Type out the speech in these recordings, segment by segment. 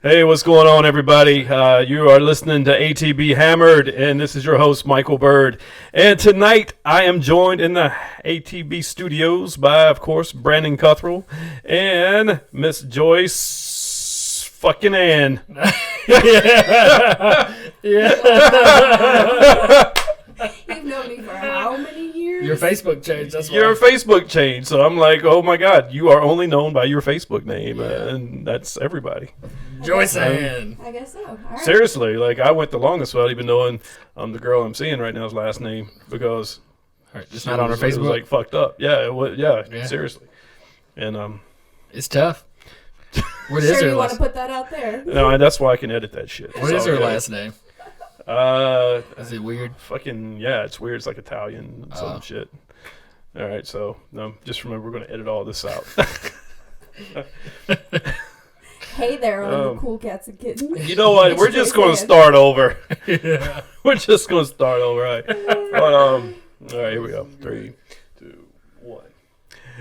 Hey, what's going on, everybody? You are listening to ATB Hammered, and this is your host, Michael Bird. And tonight, I am joined in the ATB studios by, of course, Brandon Cuthrell and Miss Joyce fucking Ann. Yeah. You've known me for how many years? Your Facebook changed. That's why. Your Facebook changed, so I'm like, oh my God, you are only known by your Facebook name, and that's everybody. Joyce Ann. I guess so. All right. Seriously, like I went the longest without even knowing the girl I'm seeing right now's last name because It's not on her it was Facebook. like fucked up. Yeah, it was, yeah, seriously. And It's tough. What Sure, is her you want to last? put that out there? no, that's why I can edit that shit. What is her Okay. last name? Is it weird? Fucking yeah, it's weird. It's like Italian and some shit. All right, so just remember we're gonna edit all this out. Hey there, all you cool cats and kittens. You know what? It's We're just Joyce gonna Ann. start over. Yeah. We're just gonna start over. Right. But, all right, here we go. 3, 2, 1.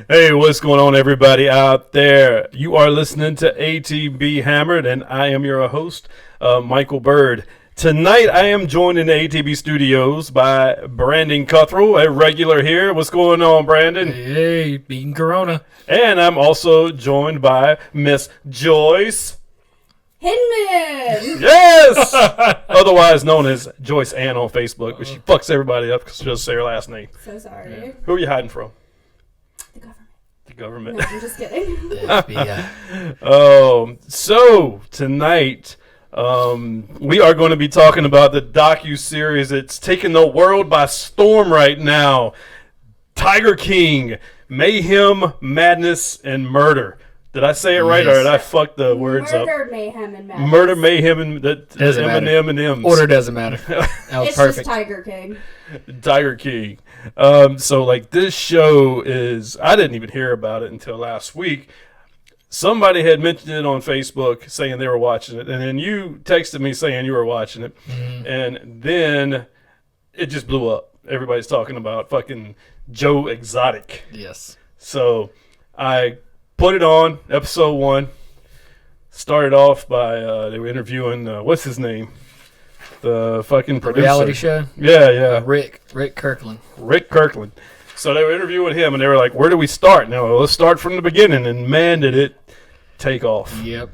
Hey, what's going on, everybody out there? You are listening to ATB Hammered, and I am your host, Michael Bird. Tonight, I am joined in the ATB studios by Brandon Cuthrell, a regular here. What's going on, Brandon? Hey, beating Corona. And I'm also joined by Miss Joyce Hinman! Yes! Otherwise known as Joyce Ann on Facebook, but she fucks everybody up because she doesn't say her last name. So sorry. Who are you hiding from? The government. The government. No, I'm just kidding. FBI. So tonight we are going to be talking about the docuseries. It's taking the world by storm right now. Tiger King, Mayhem, Madness, and Murder. Did I say it right, or did I fuck the words up? Murder, mayhem, and madness. Murder, Mayhem, and the Doesn't matter. M and M's. Order doesn't matter. That was It's perfect. just Tiger King. Tiger King. So like this show is, I didn't even hear about it until last week. Somebody had mentioned it on Facebook saying they were watching it, and then you texted me saying you were watching it, and then it just blew up. Everybody's talking about fucking Joe Exotic. Yes. So I put it on, episode 1. Started off by they were interviewing what's his name, the fucking producer. Reality show. Yeah. Rick Kirkland. Rick Kirkland. So they were interviewing him, and they were like, "Where do we start?" Now let's start from the beginning. And man, did it take off. Yep.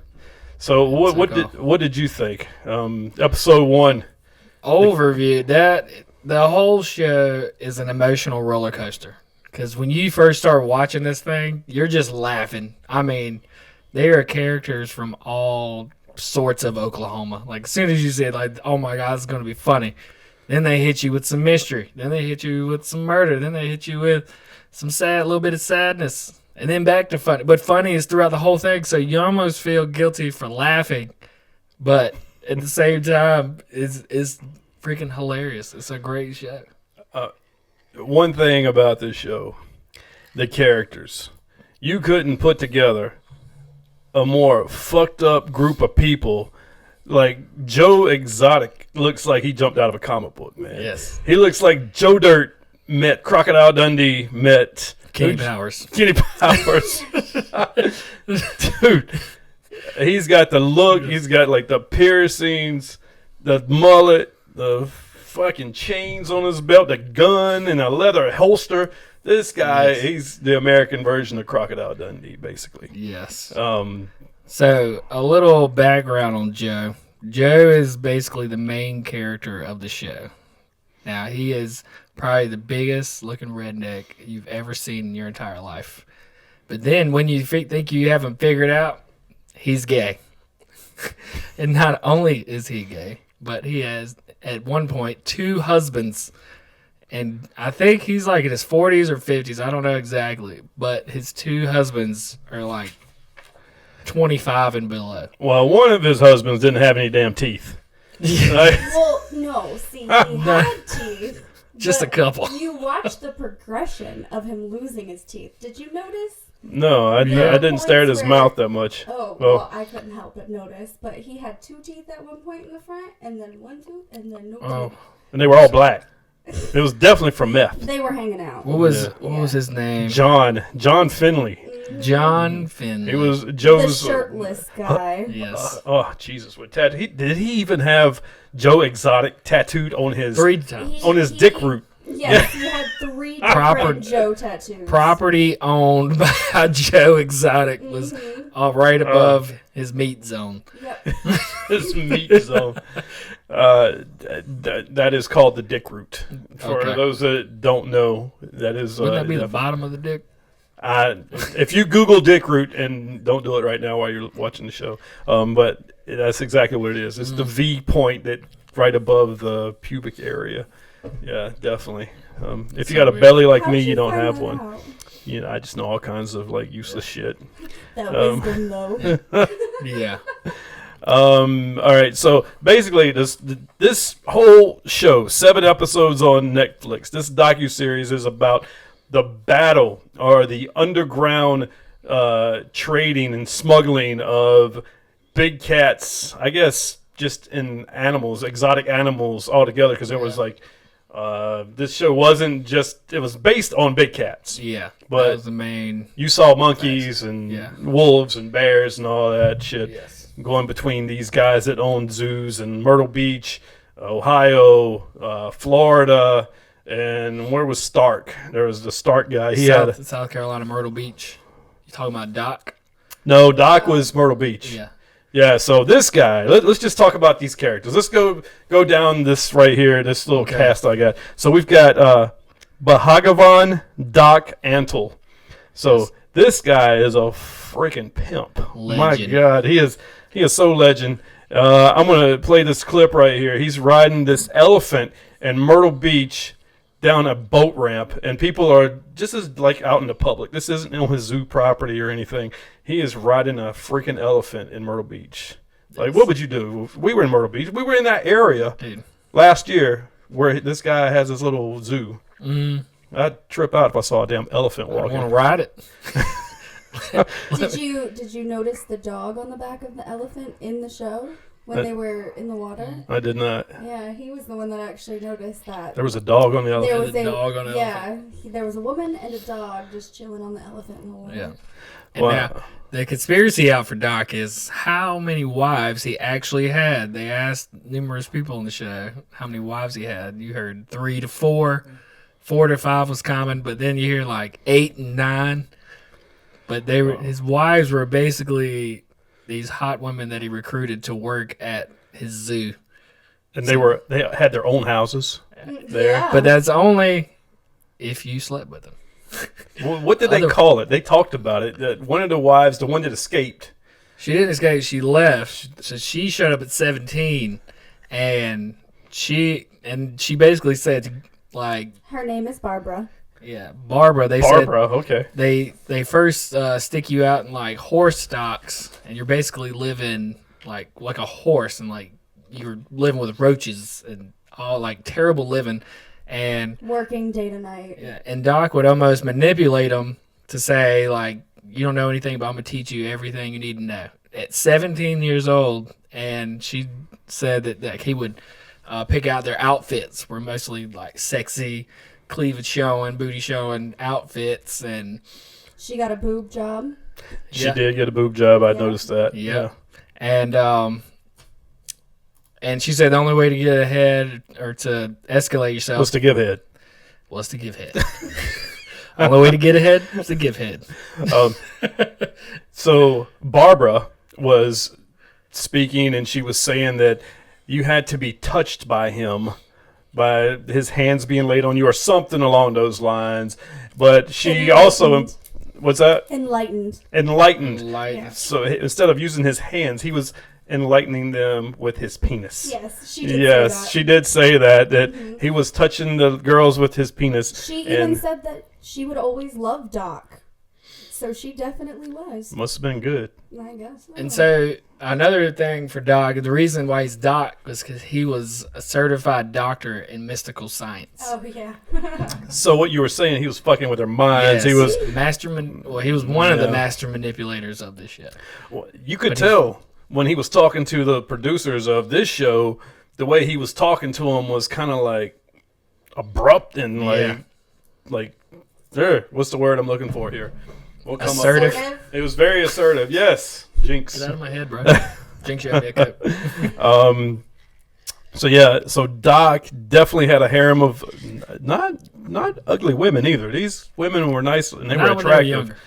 So what did you think? Episode 1. Overview. That the whole show is an emotional roller coaster. Because when you first start watching this thing, you're just laughing. I mean, there are characters from all sorts of Oklahoma. Like, as soon as you said, like, oh my God, it's going to be funny. Then they hit you with some mystery. Then they hit you with some murder. Then they hit you with some little bit of sadness. And then back to funny. But funny is throughout the whole thing, so you almost feel guilty for laughing. But at the same time, it's freaking hilarious. It's a great show. One thing about this show, the characters. You couldn't put together a more fucked up group of people. Like Joe Exotic looks like he jumped out of a comic book, man. Yes. He looks like Joe Dirt met Crocodile Dundee met Kenny Powers. Kenny Powers. Dude, he's got the look. He's got like the piercings, the mullet, the fucking chains on his belt, the gun, and a leather holster. This guy, he's the American version of Crocodile Dundee, basically. Yes. So a little background on Joe. Joe is basically the main character of the show. Now, he is probably the biggest looking redneck you've ever seen in your entire life. But then when you think you haven't figured out, he's gay. And not only is he gay, but he has, at one point, 2 husbands. And I think he's like in his 40s or 50s. I don't know exactly. But his 2 husbands are like 25 and below. well, one of his husbands didn't have any damn teeth. Like, Well, no. See, he had teeth, Just a couple. You watched the progression of him losing his teeth. Did you notice? No, I didn't stare at his mouth that much. Oh, well, I couldn't help but notice. But he had 2 teeth at one point in the front, and then 1 tooth, and then no teeth. And they were all black. It was definitely from meth. They were hanging out. What was his name? John Finley. John Finley. He was Joe's the shirtless guy. Yes. Oh Jesus! With did he even have Joe Exotic tattooed on his 3 times on his dick root? Yes, he had 3 different Joe tattoos. Property owned by Joe Exotic was right above his meat zone. Yep. His meat zone. That is called the dick root. For those that don't know, that is. Wouldn't that be the bottom of the dick? If you Google dick root, and don't do it right now while you're watching the show, but that's exactly what it is. It's the V point that right above the pubic area. Yeah, definitely. If you got a belly like me, you don't have one. Out? You know, I just know all kinds of like useless shit. That wisdom, though. Yeah. All right. So basically, this whole show, 7 episodes on Netflix. This docuseries is about the battle or the underground trading and smuggling of big cats. I guess just in animals, exotic animals altogether, because there was like. This show wasn't just, it was based on big cats. Yeah, but that was the main. You saw monkeys and wolves and bears and all that shit going between these guys that owned zoos in Myrtle Beach, Ohio, Florida, and where was Stark? There was the Stark guy. South Carolina, Myrtle Beach. You talking about Doc? No, Doc was Myrtle Beach. Yeah. Yeah, so this guy, let's just talk about these characters. Let's go down this right here, this little cast I got. So we've got Bhagavan Doc Antle. So this guy is a freaking pimp. Legend. My God, he is so legend. I'm going to play this clip right here. He's riding this elephant in Myrtle Beach down a boat ramp, and people are just as like out in the public. This isn't on his zoo property or anything. He is riding a freaking elephant in Myrtle Beach. Like, what would you do? If we were in Myrtle Beach. We were in that area last year where this guy has his little zoo. I'd trip out if I saw a damn elephant walking. I want to ride it. Did you notice the dog on the back of the elephant in the show? When they were in the water? I did not. Yeah, he was the one that actually noticed that. There was a dog on the elephant. There was a dog on the elephant. There was a woman and a dog just chilling on the elephant in the water. Yeah. And now, the conspiracy out for Doc is how many wives he actually had. They asked numerous people on the show how many wives he had. You heard 3 to 4. 4 to 5 was common, but then you hear like 8 and 9. But his wives were basically these hot women that he recruited to work at his zoo. And they had their own houses there. Yeah. But that's only if you slept with them. Well, what did they call it? They talked about it. That one of the wives, the one that escaped. She didn't escape. She left. So she showed up at 17, and she basically said, like, her name is Barbara. Yeah, Barbara. Okay. They first stick you out in like horse stocks, and you're basically living like a horse, and like you're living with roaches and all like terrible living, and working day to night. Yeah, and Doc would almost manipulate them to say like, you don't know anything, but I'm gonna teach you everything you need to know. At 17 years old, and she said that he would pick out their outfits were mostly like sexy, cleavage showing, booty showing outfits, and she got a boob job. She did get a boob job. I noticed that. Yeah. And she said the only way to get ahead or to escalate yourself was to give head. Only way to get ahead was to give head. So Barbara was speaking, and she was saying that you had to be touched by him, by his hands being laid on you or something along those lines. But she also, what's that? Enlightened. Yeah. So instead of using his hands, he was enlightening them with his penis. Yes, she did say that. She did say that he was touching the girls with his penis. She even said that she would always love Doc. So she definitely was. Must have been good. I guess so. And so another thing for Doc, the reason why he's Doc was because he was a certified doctor in mystical science. Oh, yeah. So what you were saying, he was fucking with their minds. He was. He was one of the master manipulators of this show. Well, you could tell when he was talking to the producers of this show, the way he was talking to them was kind of like abrupt and what's the word I'm looking for here? We'll come Assertive. Up. It was very assertive. Yes, Jinx. Get out of my head, bro. Jinx, you owe me a coat. So Doc definitely had a harem of not ugly women either. These women were nice and they were attractive.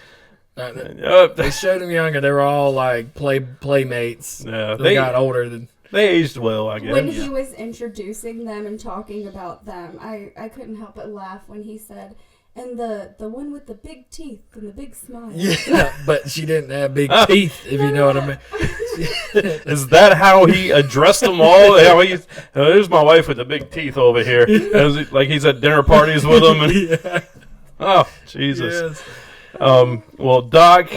They showed them younger. They were all like playmates. Yeah, they got older than. They aged well, I guess. When he was introducing them and talking about them, I couldn't help but laugh when he said, "And the one with the big teeth and the big smile." Yeah, but she didn't have big teeth, if you know what I mean. Is that how he addressed them all? There's my wife with the big teeth over here. Like he's at dinner parties with them. And, oh, Jesus. Yes. Well, Doc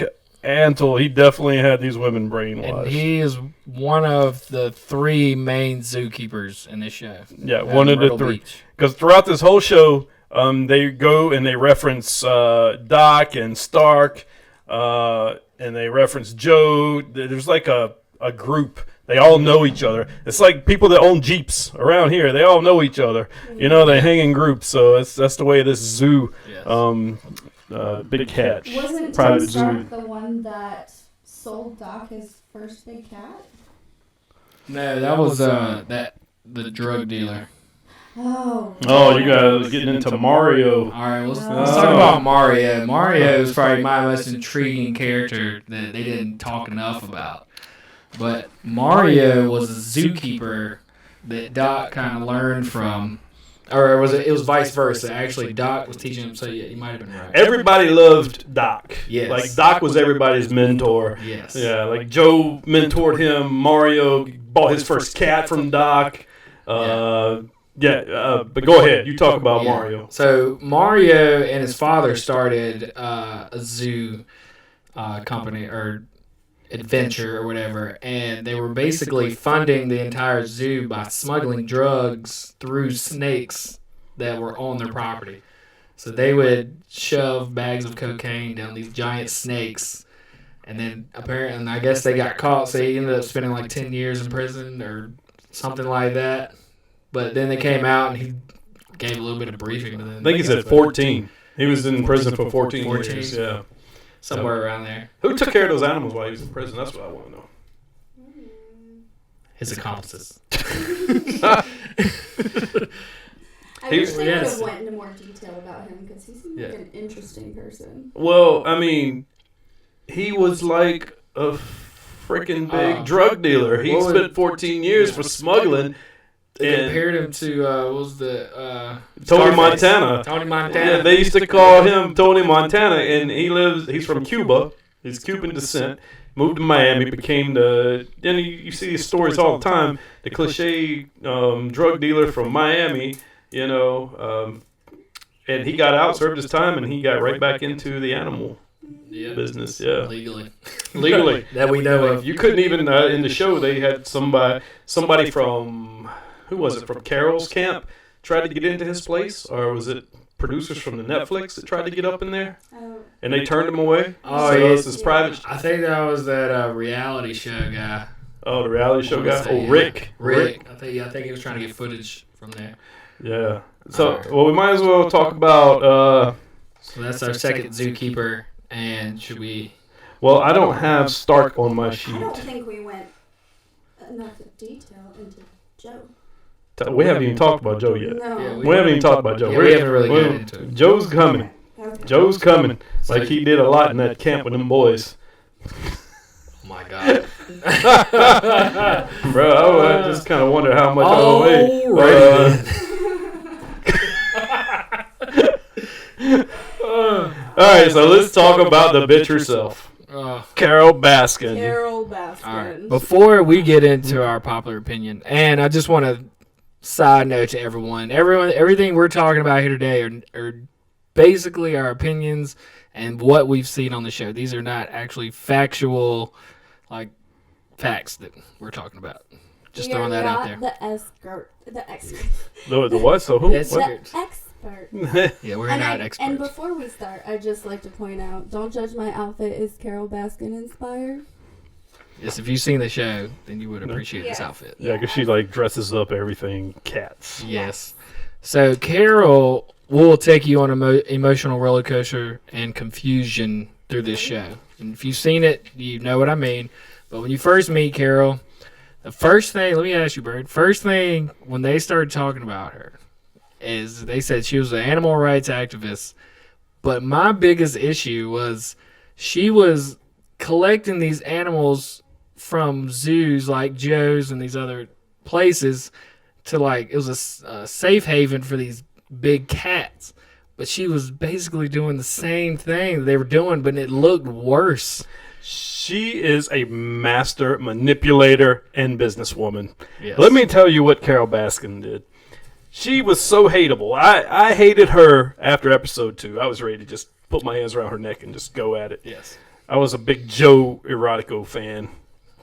Antle, he definitely had these women brainwashed. And he is one of the 3 main zookeepers in this show. Yeah, one of the 3. Because throughout this whole show, they go and they reference Doc and Stark, and they reference Joe. There's like a group. They all know each other. It's like people that own Jeeps around here. They all know each other. You know, they hang in groups. So that's the way this zoo, big cat. Wasn't Tim Stark the one that sold Doc his first big cat? No, that was the drug dealer. Oh, you guys getting into Mario. All right, let's talk about Mario. Mario is probably my most intriguing character that they didn't talk enough about. But Mario was a zookeeper that Doc kind of learned from. Or it was vice versa. Actually, Doc was teaching him, so yeah, you might have been right. Everybody loved Doc. Yes. Like, Doc was everybody's mentor. Yes. Yeah, like Joe mentored him. Mario bought his first cat from Doc. But go ahead. You talk about Mario. So Mario and his father started a zoo company or adventure or whatever, and they were basically funding the entire zoo by smuggling drugs through snakes that were on their property. So they would shove bags of cocaine down these giant snakes, and then apparently, I guess they got caught, so he ended up spending like 10 years in prison or something like that. But then they came out and he gave a little bit of briefing to them. I think he said 14. He was in prison for 14 years. Yeah. Somewhere around there. Who took care of those animals while he was in prison? That's what I want to know. His accomplices. I wish they would have went into more detail about him because he seemed like an interesting person. Well, I mean, he was like a freaking big drug dealer. He spent 14 years for smuggling. They compared him to Tony Montana. Tony Montana. Yeah, they used to call him Tony Montana, and he's from Cuba. He's Cuban descent. Moved to Miami, became you see these stories all the time. The cliche drug dealer from Miami, and he got out, served his time, and he got right back into the animal business. Yeah, legally that we know of. You couldn't even in the show they had somebody from. Who was it, from Carol's camp, tried to get into his place? Or was it producers from the Netflix that tried to get up in there? And they turned him away? Oh, so yeah. It's his private... I think that was that reality show guy. Oh, the reality show guy? Oh, Rick. I think he was trying to get footage from there. Yeah. So, we might as well talk about... so that's our second zookeeper, and should we... Well, I don't have Stark on my sheet. I don't think we went enough detail into Joe. We haven't even talked about Joe yet. No. We haven't even talked about Joe. Yeah, we haven't really gotten into it. Joe's coming. Okay. Joe's coming. Like he did a lot in that camp with them boys. Oh my God. Bro, I just kind of wonder how much I weigh. Alright, so let's talk about the bitch herself. Carol Baskin. All right. Before we get into our popular opinion, and I just want to side note to everyone, everything we're talking about here today are basically our opinions and what we've seen on the show. These are not actually factual, like, facts that we're talking about. Just throwing that out there. The expert. The what? So who? Yes. What? The expert. Yeah, we're not experts. And before we start, I'd just like to point out, don't judge my outfit. Is Carol Baskin inspired? Yes, if you've seen the show, then you would appreciate this outfit. Yeah, because she like dresses up everything cats. Yes. So Carol will take you on an emotional roller coaster and confusion through this show. And if you've seen it, you know what I mean. But when you first meet Carol, the first thing, let me ask you, Bird, first thing when they started talking about her is they said she was an animal rights activist. But my biggest issue was she was collecting these animals from zoos like Joe's and these other places to, like, it was a safe haven for these big cats. But she was basically doing the same thing that they were doing, but it looked worse. She is a master manipulator and businesswoman. Yes. Let me tell you what Carol Baskin did. She was so hateable. I hated her after episode 2. I was ready to just put my hands around her neck and just go at it. Yes. I was a big Joe Erotico fan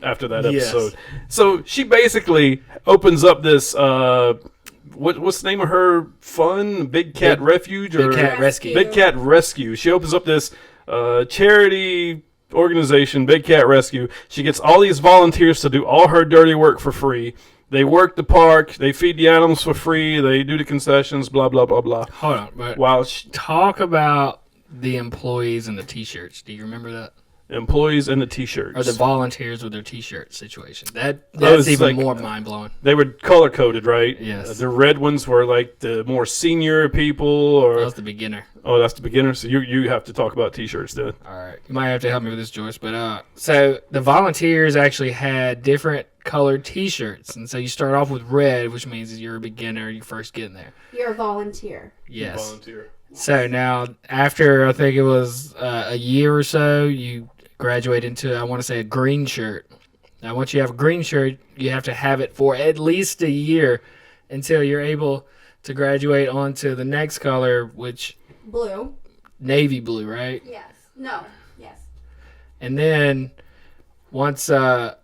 after that episode. Yes. So she basically opens up this, what's the name of her fund? Big Cat Refuge? Big Cat Rescue. Big Cat Rescue. She opens up this charity organization, Big Cat Rescue. She gets all these volunteers to do all her dirty work for free. They work the park. They feed the animals for free. They do the concessions, blah, blah, blah, blah. Hold on. But While talk about the employees and the T-shirts. Do you remember that? employees and the T-shirts. Or the volunteers with their T-shirt situation. That's was even like, more mind-blowing. They were color-coded, right? Yes. The red ones were like the more senior people, or That was the beginner. oh, that's the beginner. So you have to talk about T-shirts then. All right. You might have to help me with this, Joyce. But so the volunteers actually had different colored T-shirts. And so you start off with red, which means you're a beginner. You first get in there. You're a volunteer. Yes. Volunteer. So now, after I think it was a year or so, you graduate into, I want to say, a green shirt. Now, once you have a green shirt, you have to have it for at least a year until you're able to graduate onto the next color, which Blue. navy blue, right? Yes. No. Yes. And then once you,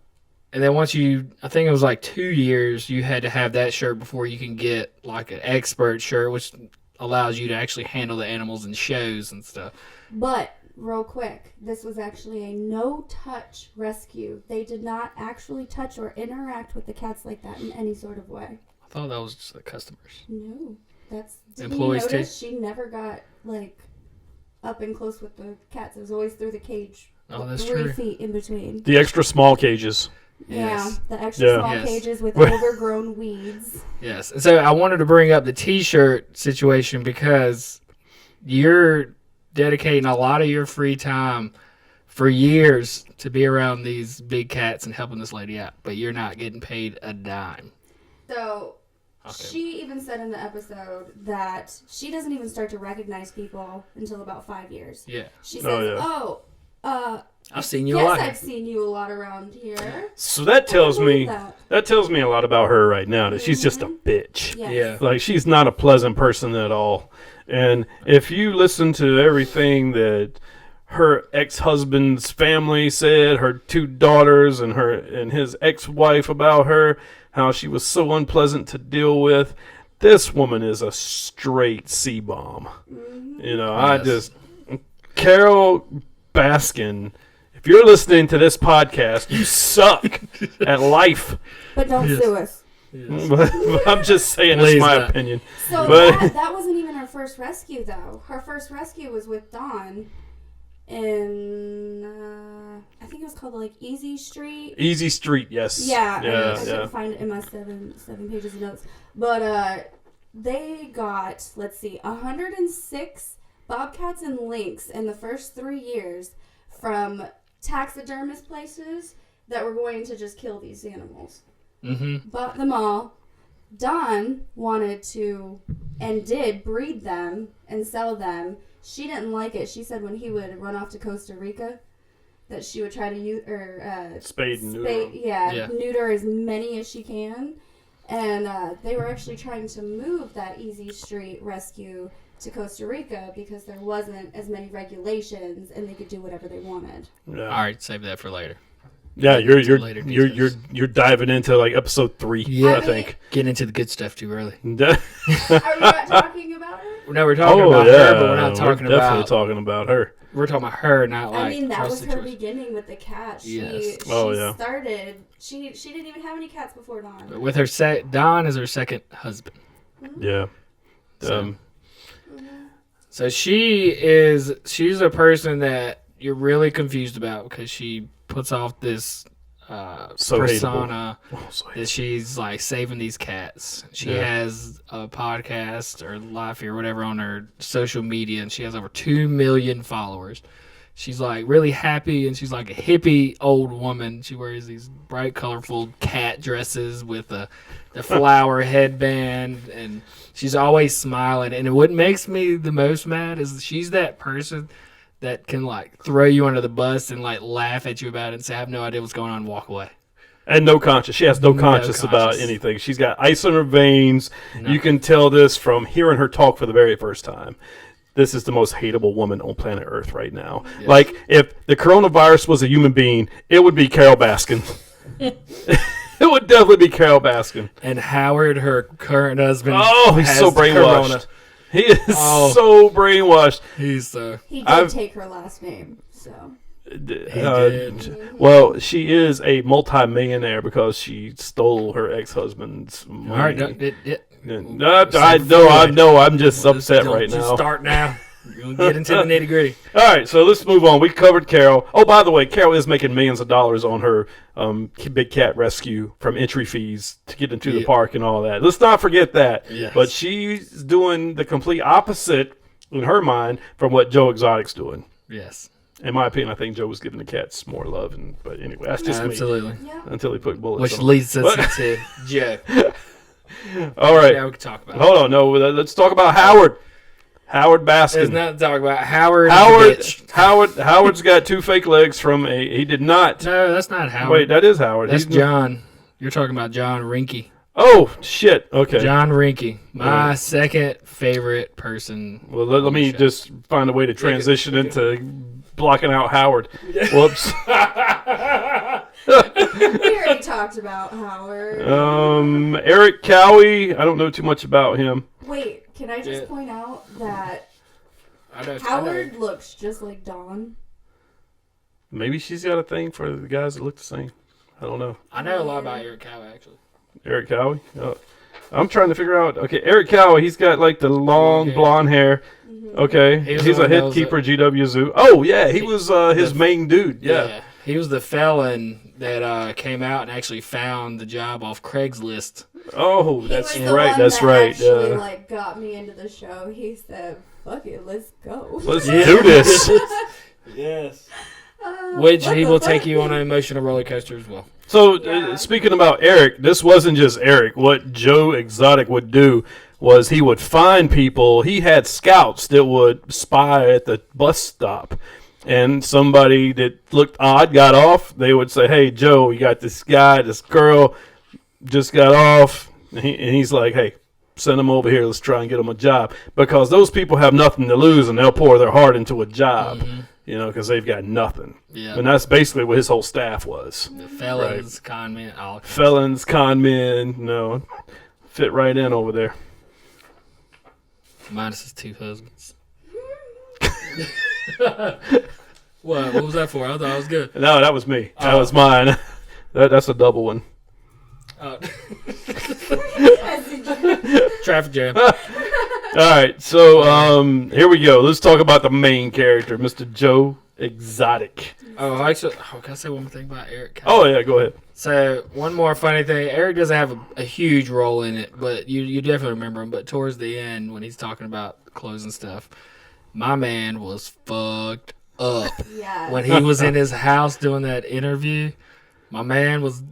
I think it was like 2 years, you had to have that shirt before you can get like an expert shirt, which allows you to actually handle the animals in shows and stuff. But real quick, this was actually a no-touch rescue. They did not actually touch or interact with the cats like that in any sort of way. I thought that was just the customers. No, that's did Employees you notice too? she never got like up and close with the cats. It was always through the cage. Oh, that's 3 true. feet in between. The extra small cages. Yes. Yeah, the extra small Yes. cages with overgrown weeds. Yes. And so I wanted to bring up the T-shirt situation because you're dedicating a lot of your free time for years to be around these big cats and helping this lady out, but you're not getting paid a dime. So Okay. she even said in the episode that she doesn't even start to recognize people until about 5 years. Yeah. She says, I've seen you a yes, lot. I've seen you a lot around here. So that tells me That. tells me a lot about her right now. That she's just a bitch. Yes. Yeah. Like, she's not a pleasant person at all. And if you listen to everything that her ex-husband's family said, her 2 daughters and his ex-wife about her, how she was so unpleasant to deal with, this woman is a straight C-bomb. Mm-hmm. You know, Carol Baskin, if you're listening to this podcast, you suck at life. But don't Yes. sue us. I'm just saying, Please it's my not. opinion. So But- that wasn't even her first rescue, though. Her first rescue was with Dawn in, I think it was called like Easy Street. Easy Street, yes. Yeah, I yeah. couldn't find it in my seven pages of notes. But they got, let's see, 106 bobcats and lynx in the first 3 years from taxidermist places that were going to just kill these animals. Mm-hmm. Bought them all. Dawn wanted to and did breed them and sell them. She didn't like it. She said when he would run off to Costa Rica that she would try to use Spade and neuter. Yeah. neuter as many as she can. And they were actually trying to move that Easy Street rescue to Costa Rica because there wasn't as many regulations and they could do whatever they wanted. Yeah. All right, save that for later. Yeah, Later you're diving into like episode 3. Yeah. I think. Getting into the good stuff too early. Are we not talking about her? No, we're talking about her, but we're not talking definitely about. talking about her. We're talking about her, not like. I mean, that was her prostitutes. beginning with the cat. Yes. Started. She didn't even have any cats before Dawn. With her Don is her second husband. Yeah. So she's a person that you're really confused about because she puts off this persona that she's like saving these cats. She has a podcast or life or whatever on her social media, and she has over 2 million followers. She's like really happy, and she's like a hippie old woman. She wears these bright, colorful cat dresses with the flower headband, and she's always smiling. And what makes me the most mad is she's that person that can like throw you under the bus and like laugh at you about it and say, I have no idea what's going on, and walk away. And no conscience. She has no conscience about anything. She's got ice in her veins. No. You can tell this from hearing her talk for the very first time. This is the most hateable woman on planet Earth right now. Yes. Like, if the coronavirus was a human being, it would be Carol Baskin. It would definitely be Carol Baskin. And Howard, her current husband, he's so brainwashed. Corona. He is so brainwashed. He did take her last name, so. He did. Well, she is a multi-millionaire because she stole her ex-husband's money. All right, I know. I'm just upset right now. Start now. You're going to get into the nitty-gritty. All right, so let's move on. We covered Carol. Oh, by the way, Carol is making millions of dollars on her big cat rescue from entry fees to get into the park and all that. Let's not forget that. Yes. But she's doing the complete opposite, in her mind, from what Joe Exotic's doing. Yes. In my opinion, I think Joe was giving the cats more love. But anyway, that's just absolutely. me. Yeah. Until he put bullets Which on leads us into Joe. All right. Now we can talk about Hold on. No, let's talk about Howard. Howard Baskin. There's nothing to talk about. Howard's got 2 fake legs from he did not. No, that's not Howard. Wait, that is Howard. That's John. You're talking about John Rinke. Oh, shit. Okay. John Rinke. My second favorite person. Well, let me just find a way to transition into blocking out Howard. Whoops. We already talked about Howard. Eric Cowie. I don't know too much about him. Wait, can I just point out that Howard looks just like Dawn? Maybe she's got a thing for the guys that look the same. I don't know. I know a lot about Eric Cowie, actually. Eric Cowie? Oh. I'm trying to figure out. Okay, Eric Cowie, he's got like the long blonde hair. Mm-hmm. Okay, he's a hit keeper, GW Zoo. Oh, yeah, he was his main dude. Yeah. He was the felon that came out and actually found the job off Craigslist. Oh, that's right. That's right. Actually, like, got me into the show. He said, "Fuck it, let's go. Let's do this." Yes. Which he will take you on an emotional roller coaster as well. So, speaking about Eric, this wasn't just Eric. What Joe Exotic would do was he would find people. He had scouts that would spy at the bus stop. And somebody that looked odd got off. They would say, "Hey, Joe, you got this guy, this girl just got off." And he's like, "Hey, send them over here. Let's try and get them a job." Because those people have nothing to lose, and they'll pour their heart into a job. Mm-hmm. You know, because they've got nothing. Yeah. And that's basically what his whole staff was. The felons, con men. Felons, con men. No, fit right in over there. Minus his 2 husbands. What was that for? I thought I was good. No, that was me. That was mine. That's a double one. Traffic jam. All right, so here we go. Let's talk about the main character, Mr. Joe Exotic. Oh, actually, can I say one more thing about Eric? Oh, yeah, go ahead. So, one more funny thing. Eric doesn't have a huge role in it, but you definitely remember him. But towards the end, when he's talking about clothes and stuff, my man was fucked up. Yeah. When he was in his house doing that interview, my man was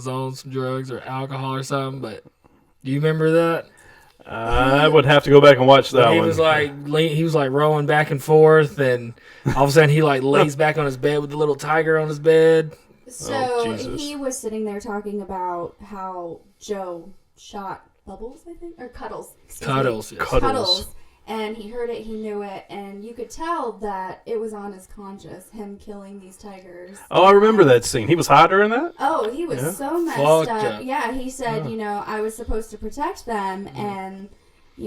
on some drugs or alcohol or something, but do you remember that? I would have to go back and watch that one. He was like rolling back and forth, and all of a sudden he like lays back on his bed with the little tiger on his bed. So he was sitting there talking about how Joe shot Bubbles, I think, or Cuddles. Cuddles. Cuddles. And he heard it, he knew it, and you could tell that it was on his conscience, him killing these tigers. Oh, I remember that scene. He was high during that? Oh, he was so messed Fucked up. up. Yeah, he said, I was supposed to protect them, and,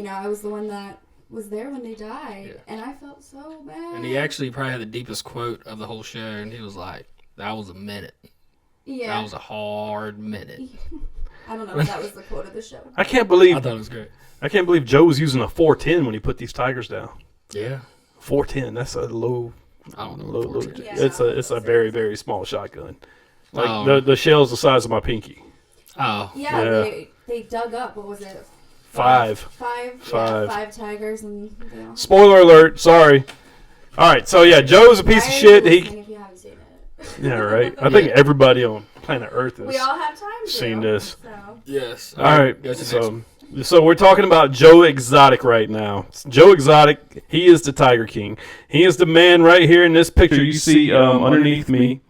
I was the one that was there when they died, and I felt so bad. And he actually probably had the deepest quote of the whole show, and he was like, that was a minute. Yeah. That was a hard minute. I don't know if that was the quote of the show. I can't believe I thought it was great. I can't believe Joe was using a 410 when he put these tigers down. Yeah. 410, that's a low. I don't know. Low. Yeah, It's a very, very small shotgun. Like Oh. the shell's the size of my pinky. Oh. Yeah. They dug up, what was it? Five. Yeah, 5 tigers, and Spoiler alert, sorry. Alright, so yeah, Joe's a piece of shit. If you haven't seen it. Yeah, right. I think everybody on planet Earth We has all have time to. seen this. So. Yes. Alright, Go to the next one. so we're talking about Joe Exotic right now. Joe Exotic, he is the Tiger King. He is the man right here in this picture you see underneath me.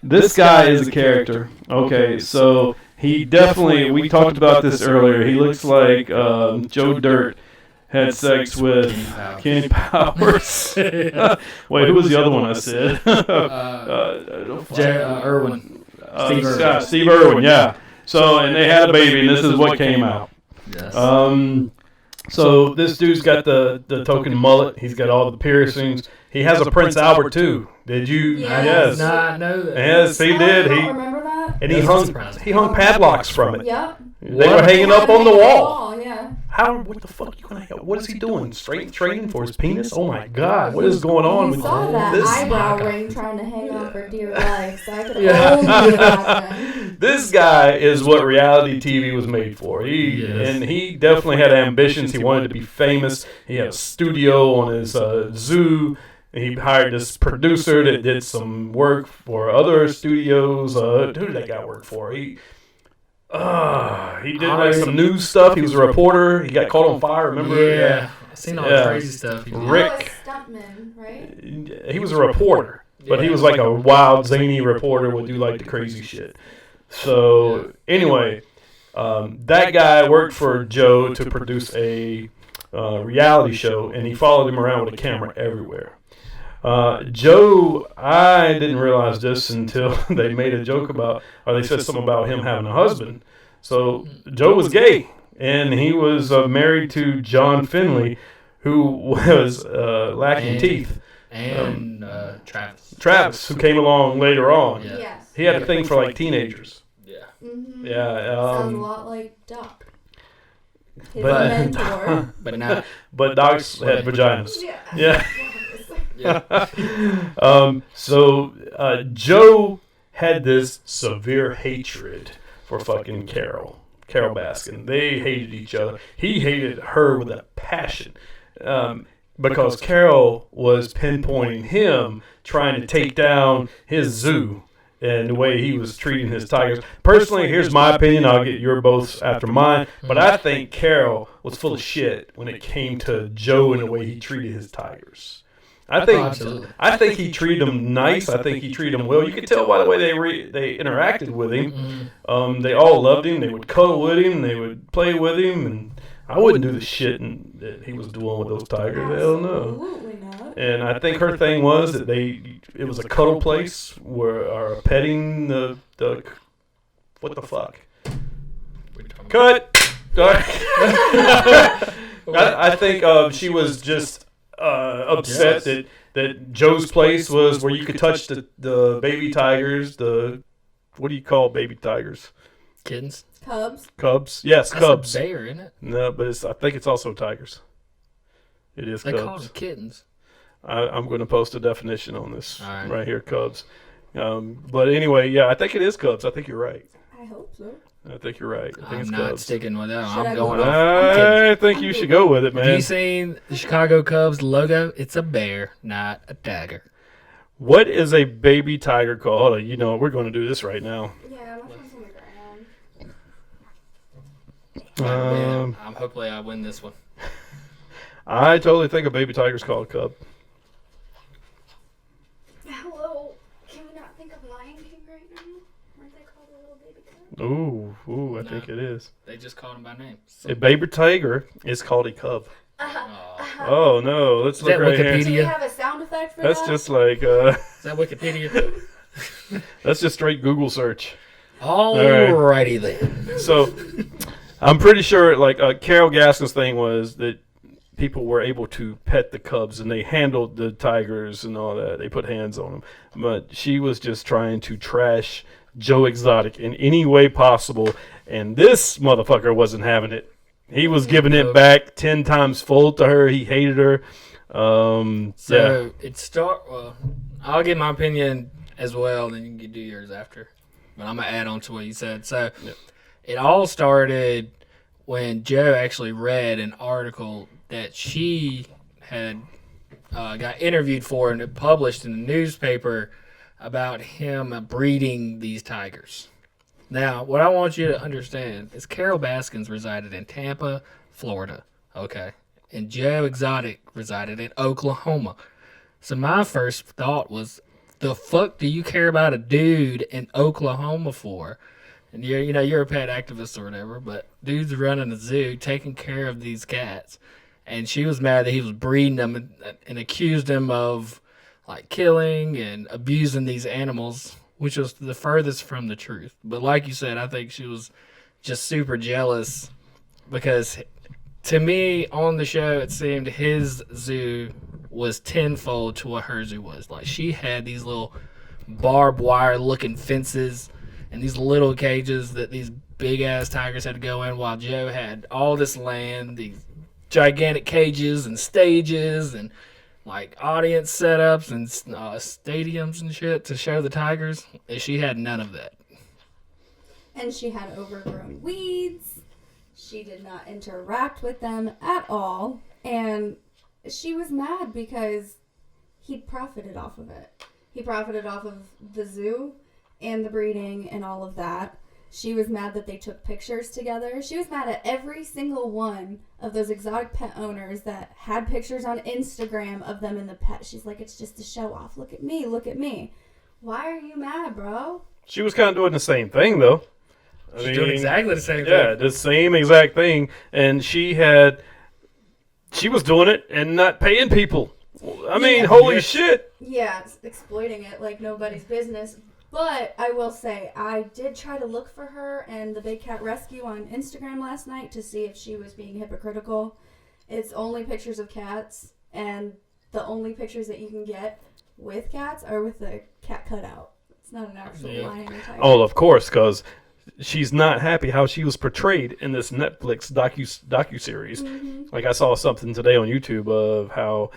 This guy is a character. Okay, so he definitely, we talked about this earlier, he looks like Joe Dirt had sex with Kenny Powers. Wait, who was the other one I said? Irwin. Steve Irwin, yeah. So, and they had a baby, and this is what came out. Yes. So this dude's got the token mullet. He's got all the piercings. He has a Prince Albert too. Did you? Yes. Not know that. Yes, he did. I don't remember that. And That's he hung padlocks from it. Yep. They were hanging up on the wall. Yeah. What the fuck you gonna hang up? What is he doing? Training for his penis? Oh my god! What is going on We with saw that this? eyebrow ring trying to hang on for dear life, so I could only imagine. This guy is what reality TV was made for. And he definitely had ambitions. He wanted to be famous. He had a studio on his zoo. He hired this producer that did some work for other studios. Who did that guy work for? He did like some news stuff. He was a reporter. He got caught on fire. Remember? Yeah. I've seen all the crazy stuff. Rick. Stuntman, right? He was a reporter, but he was like a wild, zany reporter. Would do like the crazy shit. So anyway, that guy worked for Joe to produce a reality show, and he followed him around with a camera everywhere. Joe, I didn't realize this until they made a joke about, or they said something about him having a husband. So Joe was gay, and he was married to John Finley, who was lacking teeth. And Travis. Travis, who came along later on. Yeah. Yes. He had a thing for like teenagers. Yeah. Mm-hmm. Yeah. Sounds a lot like Doc. His But- mentor. But now. But dogs had vaginas. Yeah. Yeah. So Joe had this severe hatred for fucking Carol Baskin. They hated each other. He hated her with a passion because Carol was pinpointing him, trying to take down his zoo and the way he was treating his tigers. Personally, here's my opinion. I'll get your both after mine. But I think Carol was full of shit when it came to Joe and the way he treated his tigers. I think he treated them nice. I think he treated them well. You could tell by the way they interacted with him. They all loved him. They would cuddle with him. They would play with him. And I wouldn't do the shit that he was doing with those tigers. Hell no. Absolutely not. And I think her thing was that it was a cuddle place or petting the what the fuck? Cut. I think she was just upset that Joe's place was where you could touch the baby tigers. What do you call baby tigers? Kittens. Cubs. Yes, That's cubs. a bear, isn't it? No, but I think it's also tigers. It is They call cubs. them kittens. I'm going to post a definition on this All right here, cubs. But anyway, yeah, I think it is cubs. I think you're right. I hope so. I think you're right. I think I'm it's not cubs. sticking with that. Should I I'm go going with- off. I think you should go with it, Have man. you seen the Chicago Cubs logo? It's a bear, not a tiger. What is a baby tiger called? Hold on, we're going to do this right now. Yeah, my phone's on the ground. I'm hopefully I win this one. I totally think a baby tiger's called a cub. Hello. Can we not think of Lion King right now? Weren't they called a little baby cub? Ooh, I think it is. They just called him by name. A baby tiger is called a cub. Oh no, let's Is look that right Do Wikipedia? we here. have a sound effect for That's that? just like Is that Wikipedia? that's just straight Google search. Alrighty then. So I'm pretty sure like Carol Gaskin's thing was that people were able to pet the cubs and they handled the tigers and all that. They put hands on them, but she was just trying to trash Joe Exotic in any way possible, and this motherfucker wasn't having it. He was giving it back 10 times full to her. He hated her. So well, I'll give my opinion as well, then you can do yours after. But I'm gonna add on to what you said. So it all started when Joe actually read an article that she had got interviewed for and it published in the newspaper about him breeding these tigers. Now, what I want you to understand is Carol Baskins resided in Tampa, Florida, okay? And Joe Exotic resided in Oklahoma. So my first thought was, the fuck do you care about a dude in Oklahoma for? And you're a pet activist or whatever, but dude's running a zoo, taking care of these cats. And she was mad that he was breeding them and accused him of like killing and abusing these animals, which was the furthest from the truth. But like you said, I think she was just super jealous because to me on the show, it seemed his zoo was tenfold to what her zoo was. Like she had these little barbed wire looking fences and these little cages that these big ass tigers had to go in, while Joe had all this land, these gigantic cages and stages and like audience setups and stadiums and shit to show the tigers. And she had none of that. And she had overgrown weeds. She did not interact with them at all. And she was mad because he profited off of it. He profited off of the zoo and the breeding and all of that. She was mad that they took pictures together. She was mad at every single one of those exotic pet owners that had pictures on Instagram of them in the pet. She's like, it's just a show off. Look at me. Look at me. Why are you mad, bro? She was kind of doing the same thing, though. She's doing exactly the same thing. Yeah, the same exact thing. And she was doing it and not paying people. I mean, holy shit. Yeah, exploiting it like nobody's business. But I will say, I did try to look for her and the Big Cat Rescue on Instagram last night to see if she was being hypocritical. It's only pictures of cats, and the only pictures that you can get with cats are with the cat cutout. It's not an actual lion or tiger. Oh, of course, because she's not happy how she was portrayed in this Netflix docuseries. Mm-hmm. Like I saw something today on YouTube of how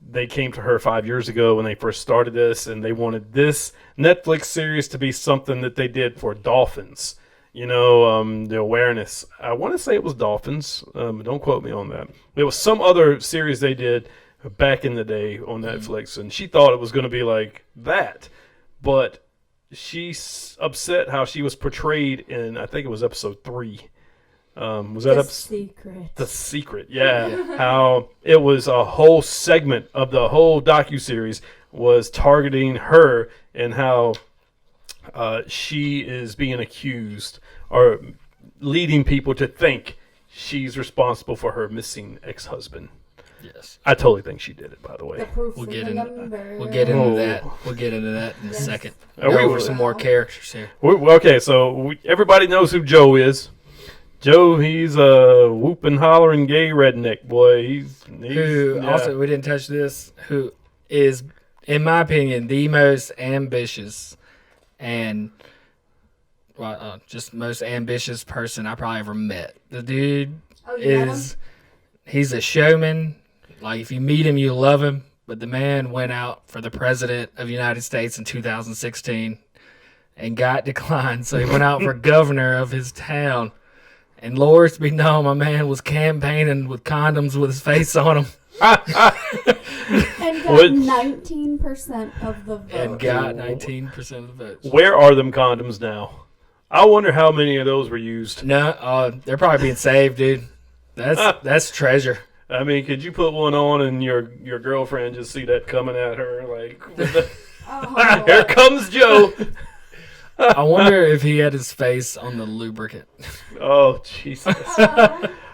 they came to her 5 years ago when they first started this, and they wanted this Netflix series to be something that they did for dolphins. You know, the awareness. I want to say it was dolphins. Don't quote me on that. It was some other series they did back in the day on Netflix, and she thought it was going to be like that. But she's upset how she was portrayed in, I think it was episode 3. Was that Secret? The Secret, yeah. How it was a whole segment of the whole docuseries was targeting her and how she is being accused or leading people to think she's responsible for her missing ex-husband. Yes. I totally think she did it, by the way. The proof We'll in get the into number. We'll get into that. We'll get into that in a second. Are Go we- over some more characters here. Okay, so everybody knows who Joe is. Joe, he's a whooping, hollering gay redneck boy. He's Also, we didn't touch this, who is, in my opinion, the most ambitious and just most ambitious person I probably ever met. The dude he's a showman. Like, if you meet him, you love him. But the man went out for the president of the United States in 2016 and got declined. So he went out for governor of his town. And Lord be known, my man was campaigning with condoms with his face on them. And got 19% of the vote. And got 19% of the votes. Where are them condoms now? I wonder how many of those were used. No, they're probably being saved, dude. That's treasure. I mean, could you put one on and your girlfriend just see that coming at her? Like, Oh. here comes Joe. I wonder if he had his face on the lubricant. Oh, Jesus.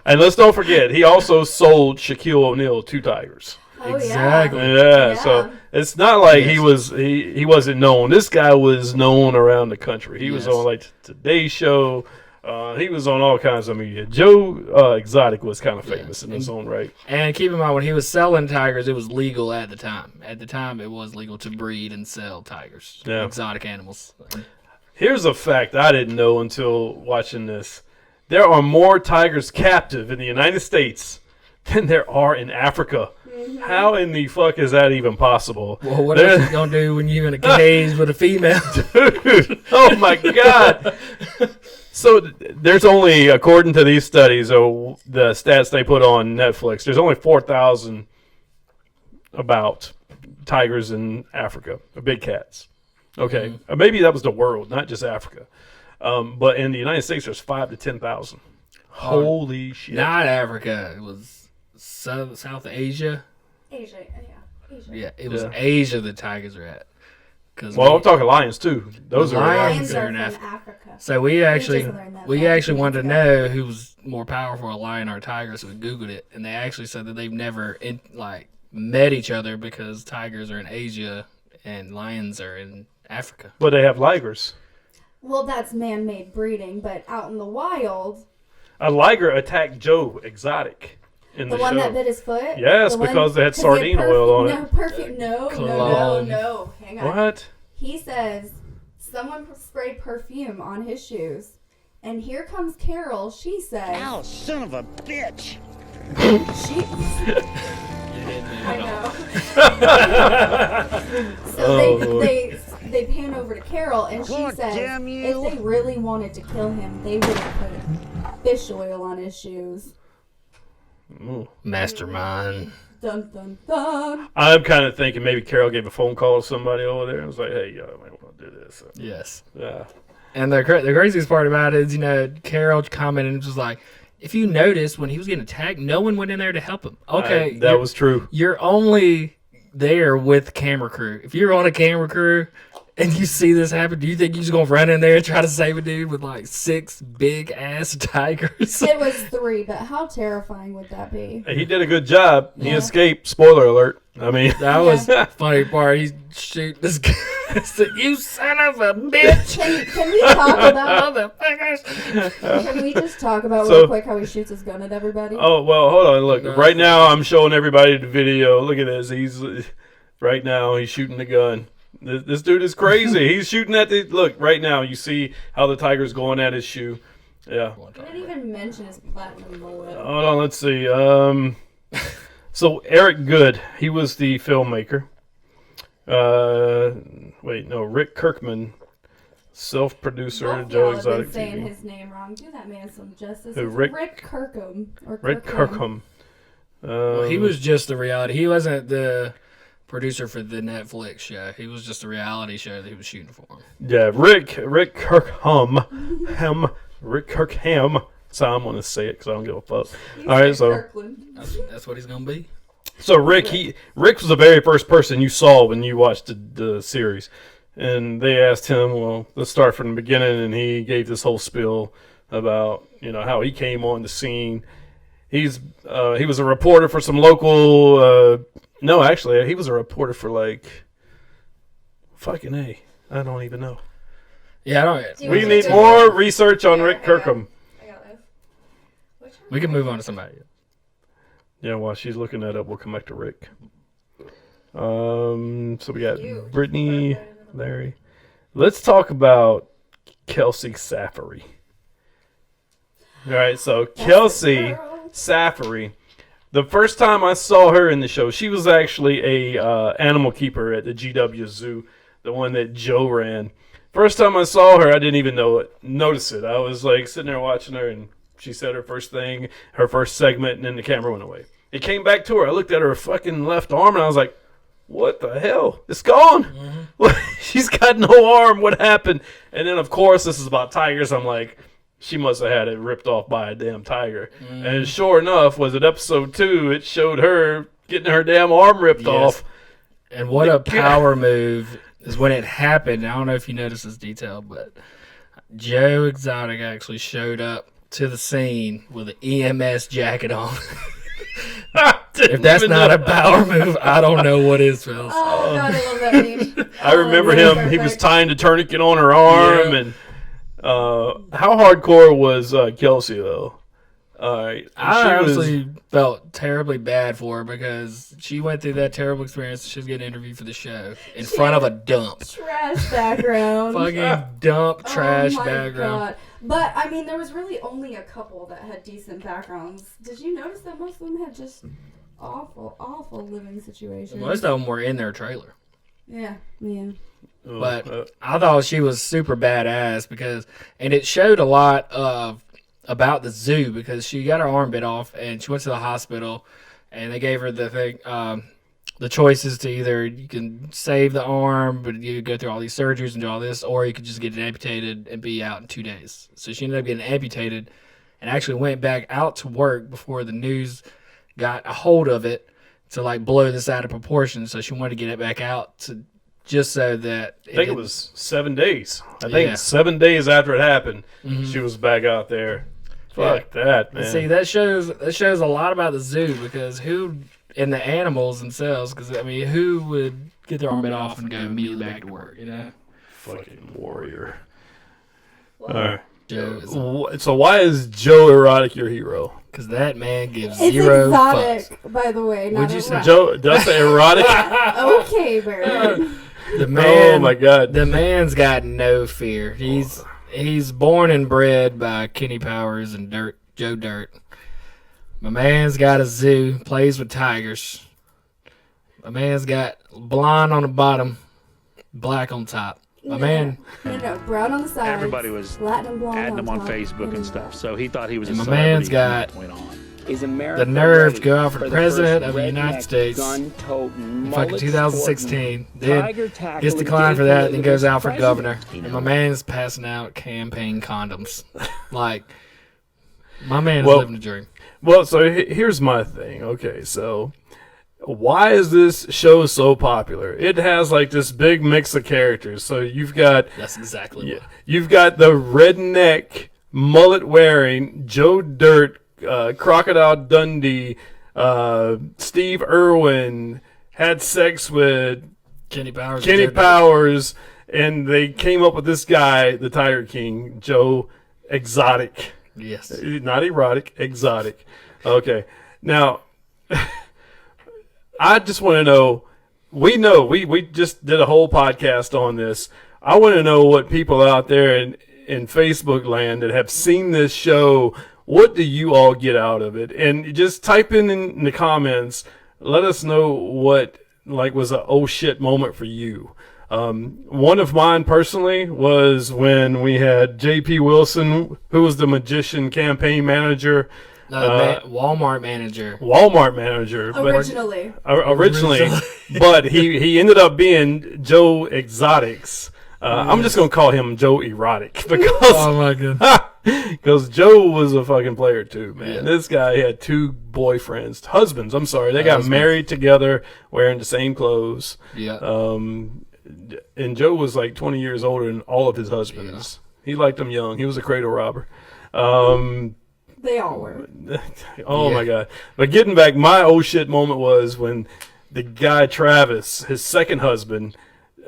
And let's don't forget, he also sold Shaquille O'Neal 2 tigers. Oh, Exactly. Yeah, so it's not like he wasn't known. This guy was known around the country. He was on like Today Show. He was on all kinds of media. Joe Exotic was kind of famous in his own right. And keep in mind, when he was selling tigers, it was legal at the time. At the time, it was legal to breed and sell tigers, exotic animals. Here's a fact I didn't know until watching this. There are more tigers captive in the United States than there are in Africa. Mm-hmm. How in the fuck is that even possible? Well, what else you gonna do when you're in a cage with a female? Dude, oh my God. So there's only, according to these studies, or the stats they put on Netflix, there's only 4,000 about tigers in Africa, or big cats. Okay, maybe that was the world, not just Africa. But in the United States, there's 5,000 to 10,000. Holy shit! Not Africa. It was South Asia. Asia. Yeah, it was Asia the tigers are at. Well, I'm talking lions too. Those are Lions are in from Africa. Africa. So we actually to wanted to know who was more powerful, a lion or a tiger. So we Googled it, and they actually said that they've never met each other because tigers are in Asia and lions are in Africa. But they have ligers. Well, that's man-made breeding, but out in the wild, a liger attacked Joe Exotic. In the one show. that bit his foot? Yes, because they had sardine oil on it. No. Hang on. What? He says someone sprayed perfume on his shoes. And here comes Carol. She says... Ow, son of a bitch! I know. So they pan over to Carol, and she says if they really wanted to kill him, they would have put fish oil on his shoes. Ooh. Mastermind. Dun, dun, dun. I'm kind of thinking maybe Carol gave a phone call to somebody over there and was like, hey, I might want to do this. Yes. Yeah. And the craziest part about it is, Carol commented and was like, if you notice, when he was getting attacked, no one went in there to help him. Okay. That was true. You're only there with camera crew. If you're on a camera crew and you see this happen, do you think you're just going to run in there and try to save a dude with like 6 big-ass tigers? It was 3, but how terrifying would that be? He did a good job. He escaped. Spoiler alert. I mean, that was the funny part. He's shooting this guy. You son of a bitch! Can we talk about motherfuckers? Can we just talk about real quick how he shoots his gun at everybody? Oh well, hold on. Look, right now I'm showing everybody the video. Look at this. He's right now. He's shooting the gun. This dude is crazy. He's shooting at the look right now. You see how the tiger's going at his shoe. Yeah. He didn't even mention his platinum bullet. Hold on. Let's see. So Eric Good, he was the filmmaker. Rick Kirkman, self-producer, Joe Exotic Been saying TV. his name wrong. Do that man some justice. Rick Kirkham. Rick Kirkham. Well, he was just the reality. He wasn't the producer for the Netflix show. He was just a reality show that he was shooting for him. Yeah, Rick Kirkham. Rick Kirkham. So I'm going to say it because I don't give a fuck. All right, so that's what he's going to be. So Rick was the very first person you saw when you watched the series. And they asked him, well, let's start from the beginning, and he gave this whole spiel about, how he came on the scene. He was a reporter for some local he was a reporter for fucking A. I don't even know. Yeah, I don't. We need more research on Rick Kirkham. I got this. We can move on to somebody else. Yeah, while she's looking that up, we'll come back to Rick. So we got Brittany, Larry. Let's talk about Kelsey Saffery. All right, so Kelsey Saffery. The first time I saw her in the show, she was actually a animal keeper at the GW Zoo, the one that Joe ran. First time I saw her, I didn't even notice it. I was sitting there watching her, and she said her first thing, her first segment, and then the camera went away. It came back to her. I looked at her fucking left arm, and I was like, what the hell? It's gone. Mm-hmm. She's got no arm. What happened? And then, of course, this is about tigers. I'm like, she must have had it ripped off by a damn tiger. Mm-hmm. And sure enough, was it episode 2, it showed her getting her damn arm ripped off. And what a power move is when it happened. I don't know if you noticed this detail, but Joe Exotic actually showed up to the scene with an EMS jacket on. If that's not a power move, I don't know what is, fellas. Oh, God, I love that meme. I remember him. Perfect. He was tying the tourniquet on her arm, and how hardcore was Kelsey though? I honestly felt terribly bad for her because she went through that terrible experience. She was getting interviewed for the show in front of a dump. Trash background. Fucking dump trash Oh my background. God. But, I mean, there was really only a couple that had decent backgrounds. Did you notice that most of them had just awful living situations? Most of them were in their trailer. Yeah, man. But I thought she was super badass and it showed a lot about the zoo because she got her arm bit off and she went to the hospital and they gave her the thing, the choices to either you can save the arm, but you go through all these surgeries and do all this, or you could just get it amputated and be out in 2 days. So she ended up getting amputated and actually went back out to work before the news got a hold of it to like blow this out of proportion. So she wanted to get it back out to just so that I think it was 7 days. I think 7 days after it happened, she was back out there. Fuck that, man. See, that shows a lot about the zoo because and the animals themselves, because I mean, who would get their arm bit off and go immediately back to work? You know, fucking warrior. Well, All right. Joe So why is Joe Erotic your hero? because that man gives it's zero exotic, fucks. by the way. Would you say erotic. Joe, did I say erotic? Okay, Bird. The man, oh my God. the man's got no fear. He's born and bred by Kenny Powers and Joe Dirt. My man's got a zoo, plays with tigers. My man's got blonde on the bottom, black on top. My man, No, brown on the side. Everybody was Latin and blonde adding him on top, Facebook and stuff, so he thought he was a And my celebrity man's from got that point on. Is America the nerve ready to go out for the president first of the United redneck States gun-toting, in fucking mullet-sporting, 2016. Then tiger-tackling, gets declined for that, then goes out for president? governor. And my man's passing out campaign condoms. Like, my man is living the dream. Well, so here's my thing. Okay, so why is this show so popular? It has like this big mix of characters. So you've got That's exactly what. you've got the redneck mullet wearing Joe Dirt, Crocodile Dundee, Steve Irwin had sex with Kenny Powers. and they came up with this guy, the Tiger King, Joe Exotic. Yes. Not erotic, exotic. Okay. Now, I just want to know, we just did a whole podcast on this. I want to know what people out there in Facebook land that have seen this show, what do you all get out of it? And just type in the comments, let us know what was a oh shit moment for you. One of mine personally was when we had J.P. Wilson, who was the magician campaign manager. Walmart manager. Originally. But he ended up being Joe Exotics. I'm just going to call him Joe Erotic because Oh my god. because Joe was a fucking player too, man. Yeah. This guy had two husbands. I'm sorry. They got married together wearing the same clothes. Yeah. And Joe was like 20 years older than all of his husbands. He liked them young. He was a cradle robber. They all were. Oh my God. But getting back, my oh shit moment was when the guy Travis, his second husband,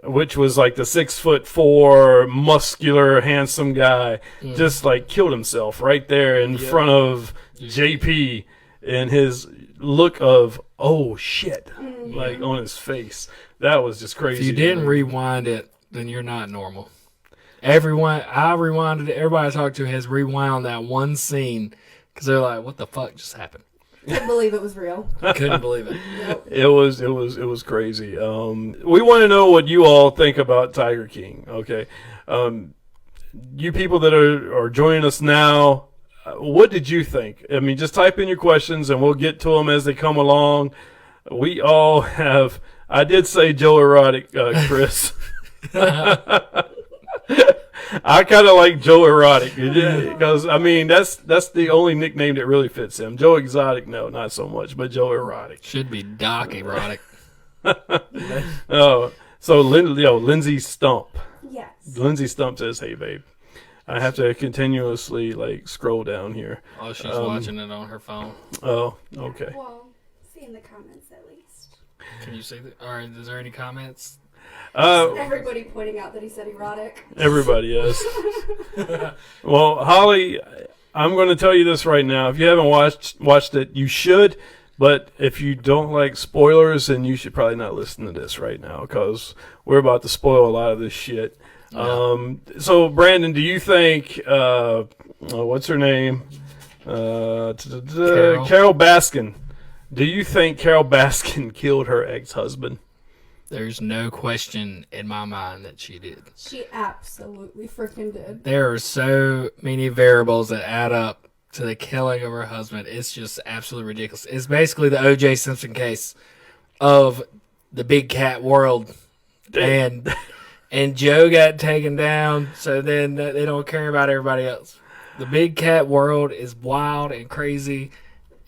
which was like the 6'4", muscular, handsome guy, just like killed himself right there in front of JP, and his look of oh shit, like on his face. That was just crazy. If you didn't rewind it, then you're not normal. I rewinded it. Everybody I talked to has rewound that one scene because they're like, "What the fuck just happened?" Couldn't believe it was real. Couldn't believe it. Nope. It was crazy. We want to know what you all think about Tiger King. Okay, you people that are joining us now, what did you think? I mean, just type in your questions and we'll get to them as they come along. We all have. I did say Joe Erotic, Chris. I kind of like Joe Erotic because I mean that's the only nickname that really fits him. Joe Exotic, no, not so much, but Joe Erotic. Should be Doc Erotic. Oh, so Lindsay Stump. Yes. Lindsay Stump says, "Hey, babe, I have to continuously scroll down here." Oh, she's watching it on her phone. Oh, okay. Well, see in the comments at least. Can you see that? All right, is there any comments? Everybody pointing out that he said erotic. Everybody is. Well, Holly, I'm going to tell you this right now. If you haven't watched it, you should. But if you don't like spoilers, then you should probably not listen to this right now because we're about to spoil a lot of this shit. Yeah. So, Brandon, do you think, what's her name? Carol Baskin. Do you think Carol Baskin killed her ex-husband? There's no question in my mind that she did. She absolutely freaking did. There are so many variables that add up to the killing of her husband. It's just absolutely ridiculous. It's basically the O.J. Simpson case of the big cat world. And Joe got taken down, so then they don't care about everybody else. The big cat world is wild and crazy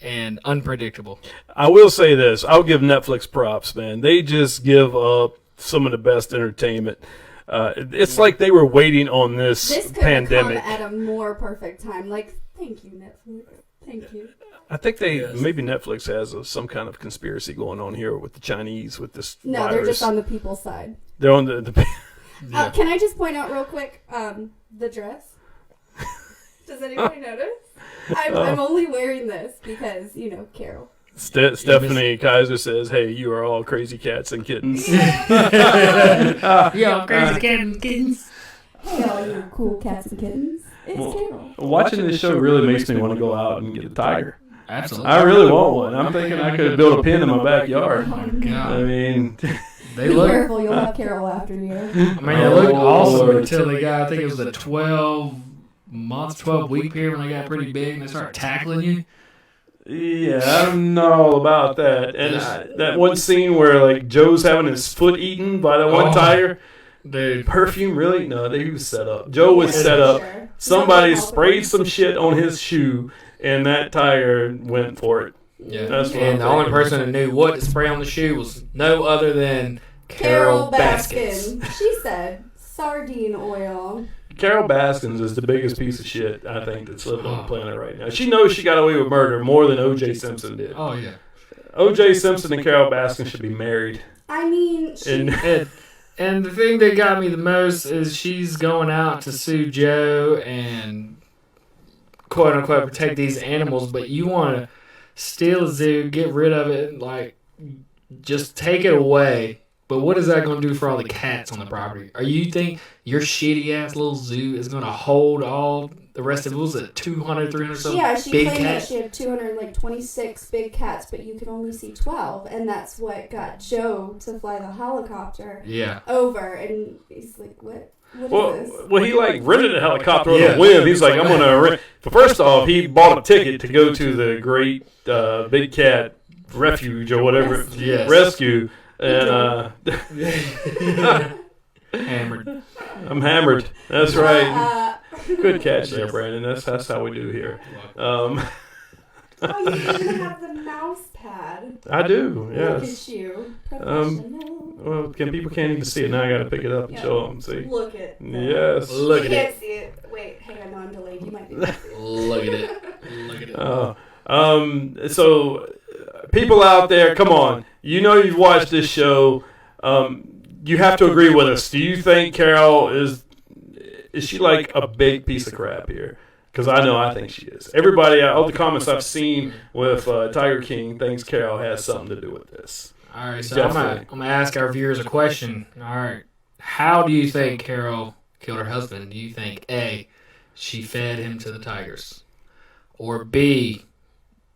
and unpredictable. I will say this. I'll give Netflix props, man. They just give up some of the best entertainment. It's like they were waiting on this pandemic. Come at a more perfect time. Thank you, Netflix. Thank you. I think maybe Netflix has some kind of conspiracy going on here with the Chinese with this No, virus. they're just on the people's side. They're on the Yeah. Can I just point out real quick the dress? Does anybody notice? I'm only wearing this because, Carol. Stephanie Kaiser says, "Hey, you are all crazy cats and kittens." Yeah, crazy cat and kittens. Hey, all you cool cats and kittens. It's Carol. Watching this show really makes me want to go out and get a tiger. Absolutely. I really want one. I'm thinking I could build a pen in my backyard. Oh my God. I mean, They Be look. careful, you'll have Carol after you. I mean, they look awesome until they got. I think it was a 12 week period when they got pretty big and they start tackling you. yeah, I don't know all about that. And that one scene where Joe's having his foot eaten by that one tiger. Dude, Perfume, really? No, he was set up. Joe was set up. Sure. Somebody sprayed some shit on his shoe, and that tiger went for it. yeah. That's what And I'm the only thinking. person that knew what to spray on the shoe was no other than Carol Baskins. Baskin. She said sardine oil. Carol Baskins is the biggest piece of shit I think that's living on the planet right now. She knows she got away with murder more than O.J. Simpson did. Oh yeah. O.J. Simpson and Carol Baskin should be married. I mean, And the thing that got me the most is she's going out to sue Joe and quote unquote protect these animals, but you want to steal a zoo, get rid of it, just take it away. But what is that going to do for all the cats on the property? Are you think your shitty ass little zoo is going to hold all the rest of it? Was it 200, 300 something she big claimed that cats? she had 226 big cats, but you could only see 12, and that's what got Joe to fly the helicopter Yeah. over. And he's like, "What? What is this?" Well, he rented a helicopter on Yeah. a whim. He's like, I'm going to rent. But first off, he bought a ticket to go to the Great Big Cat Refuge or whatever Yes. rescue. And Hammered. I'm hammered. That's right. Good catch there, Brandon. That's how we do here. Oh, you even have the mouse pad. I do. Look Yes. at you, professional. Well, people can't even see it now. I got to pick it up and show them. See. Look at that. Yes. Look You at it. can't see it. Wait, hang on, no, I'm delayed. You might be able to see it. Look at it. Look at it. So people out there, come on. You know you've watched this show. You have to agree with us. Do you think Carol is she like a big piece of crap here? Because I think she is. Everybody, all the comments I've seen with Tiger King thinks Carol has something to do with this. All right, so I'm gonna ask our viewers a question. All right, how do you think Carol killed her husband? Do you think A, she fed him to the tigers, or B,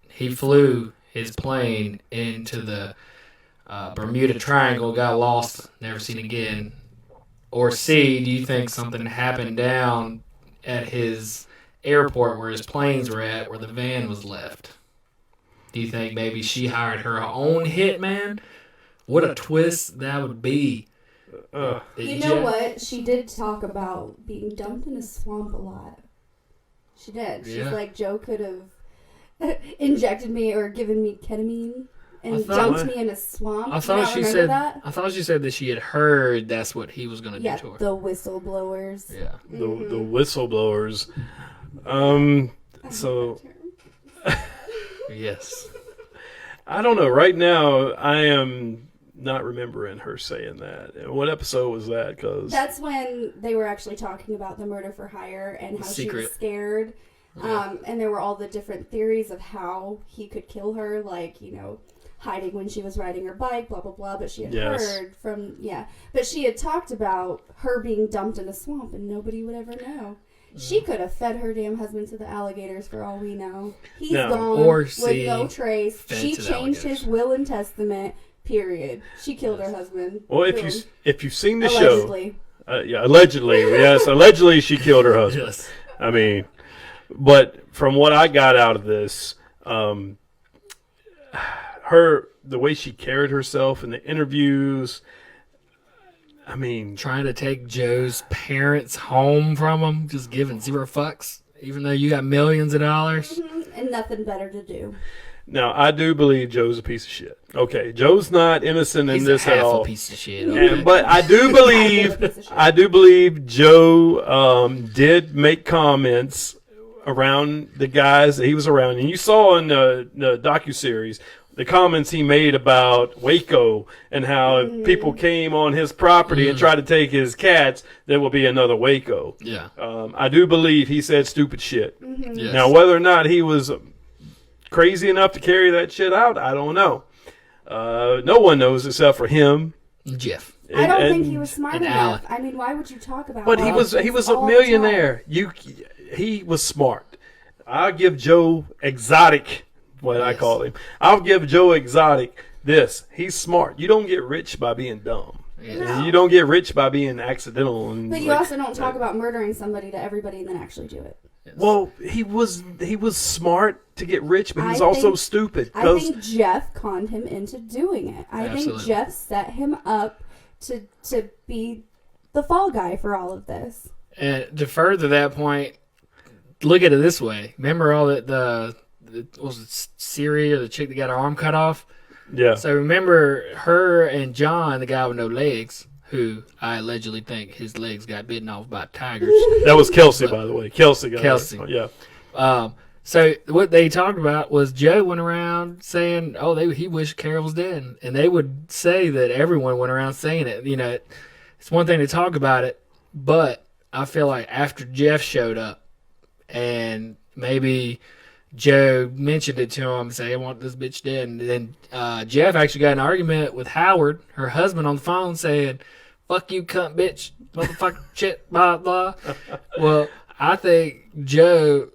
he flew his plane into the Bermuda Triangle, got lost, never seen again, or C, do you think something happened down at his airport where his planes were at, where the van was left? Do you think maybe she hired her own hitman? What a twist that would be. You know what? She did talk about being dumped in a swamp a lot. She did. She's Yeah. like, Joe could have injected me or given me ketamine and dumped me in a swamp. I thought she said that. I thought she said that she had heard that's what he was going to do to her. The whistleblowers. Yeah, the whistleblowers. So yes, I don't know. Right now, I am not remembering her saying that. What episode was that? Because that's when they were actually talking about the murder for hire and how she was scared. And there were all the different theories of how he could kill her, like, hiding when she was riding her bike, blah, blah, blah. But she had heard from, But she had talked about her being dumped in a swamp and nobody would ever know. She could have fed her damn husband to the alligators for all we know. He's gone with no trace. She changed his will and testament, period. She killed her husband. Well, if you've seen the show... allegedly. Yes, allegedly she killed her husband. Yes. I mean... But from what I got out of this, the way she carried herself in the interviews, I mean... Trying to take Joe's parents home from him, just giving zero fucks, even though you got millions of dollars. And nothing better to do. Now, I do believe Joe's a piece of shit. Okay, Joe's not innocent in this at all. He's a piece of shit. Okay. But I do believe Joe did make comments around the guys that he was around. And you saw in the docuseries the comments he made about Waco and how if people came on his property and tried to take his cats, there will be another Waco. Yeah. I do believe he said stupid shit. Yes. Now, whether or not he was crazy enough to carry that shit out, I don't know. No one knows except for him. Jeff. I don't think he was smart enough. Alan. I mean, why would you talk about But he was a millionaire. He was smart. I'll give Joe Exotic, I call him. I'll give Joe Exotic this. He's smart. You don't get rich by being dumb. No. You don't get rich by being accidental. But you also don't talk about murdering somebody to everybody and then actually do it. Yes. Well, he was smart to get rich, but he's also stupid. I think Jeff conned him into doing it. I think Jeff set him up to be the fall guy for all of this. And to further that point, look at it this way. Remember all the was it Siri or the chick that got her arm cut off? Yeah. So remember her and John, the guy with no legs, who I allegedly think his legs got bitten off by tigers. That was Kelsey, by the way. Kelsey. Yeah. So what they talked about was Joe went around saying, he wished Carol was dead. And they would say that everyone went around saying it. It's one thing to talk about it, but I feel like after Jeff showed up and maybe Joe mentioned it to him, say, I want this bitch dead. And then Jeff actually got an argument with Howard, her husband, on the phone saying, fuck you, cunt bitch, motherfucker, shit, blah, blah. Well, I think Joe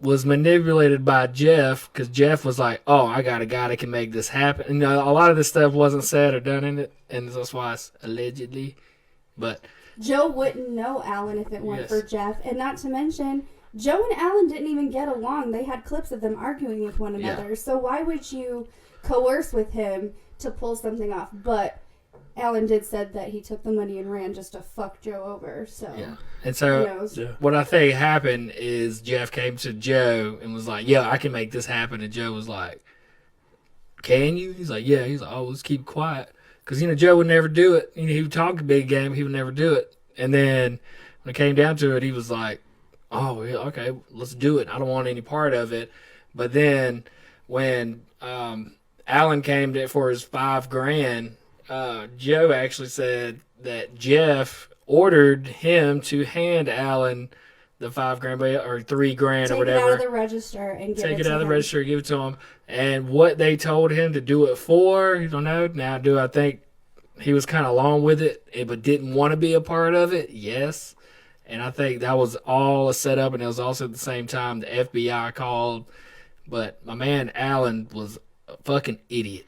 was manipulated by Jeff because Jeff was like, I got a guy that can make this happen. And, a lot of this stuff wasn't said or done in it, and that's why it's allegedly. But Joe wouldn't know Alan if it weren't for Jeff. And not to mention, Joe and Alan didn't even get along. They had clips of them arguing with one another. Yeah. So why would you coerce with him to pull something off? But Alan did said that he took the money and ran just to fuck Joe over. So yeah. And so what I think happened is Jeff came to Joe and was like, I can make this happen. And Joe was like, can you? He's like, yeah. He's like, let's keep quiet. Because, Joe would never do it. He would talk a big game. He would never do it. And then when it came down to it, he was like, okay, let's do it. I don't want any part of it. But then when Alan came for his $5,000, Joe actually said that Jeff ordered him to hand Alan the $5,000 or $3,000 or whatever. Take it out of the register and give it to him. Take it out of the register and give it to him. And what they told him to do it for, you don't know. Now, do I think he was kind of along with it, but didn't want to be a part of it? Yes. And I think that was all a setup, and it was also at the same time the FBI called. But my man Alan was a fucking idiot.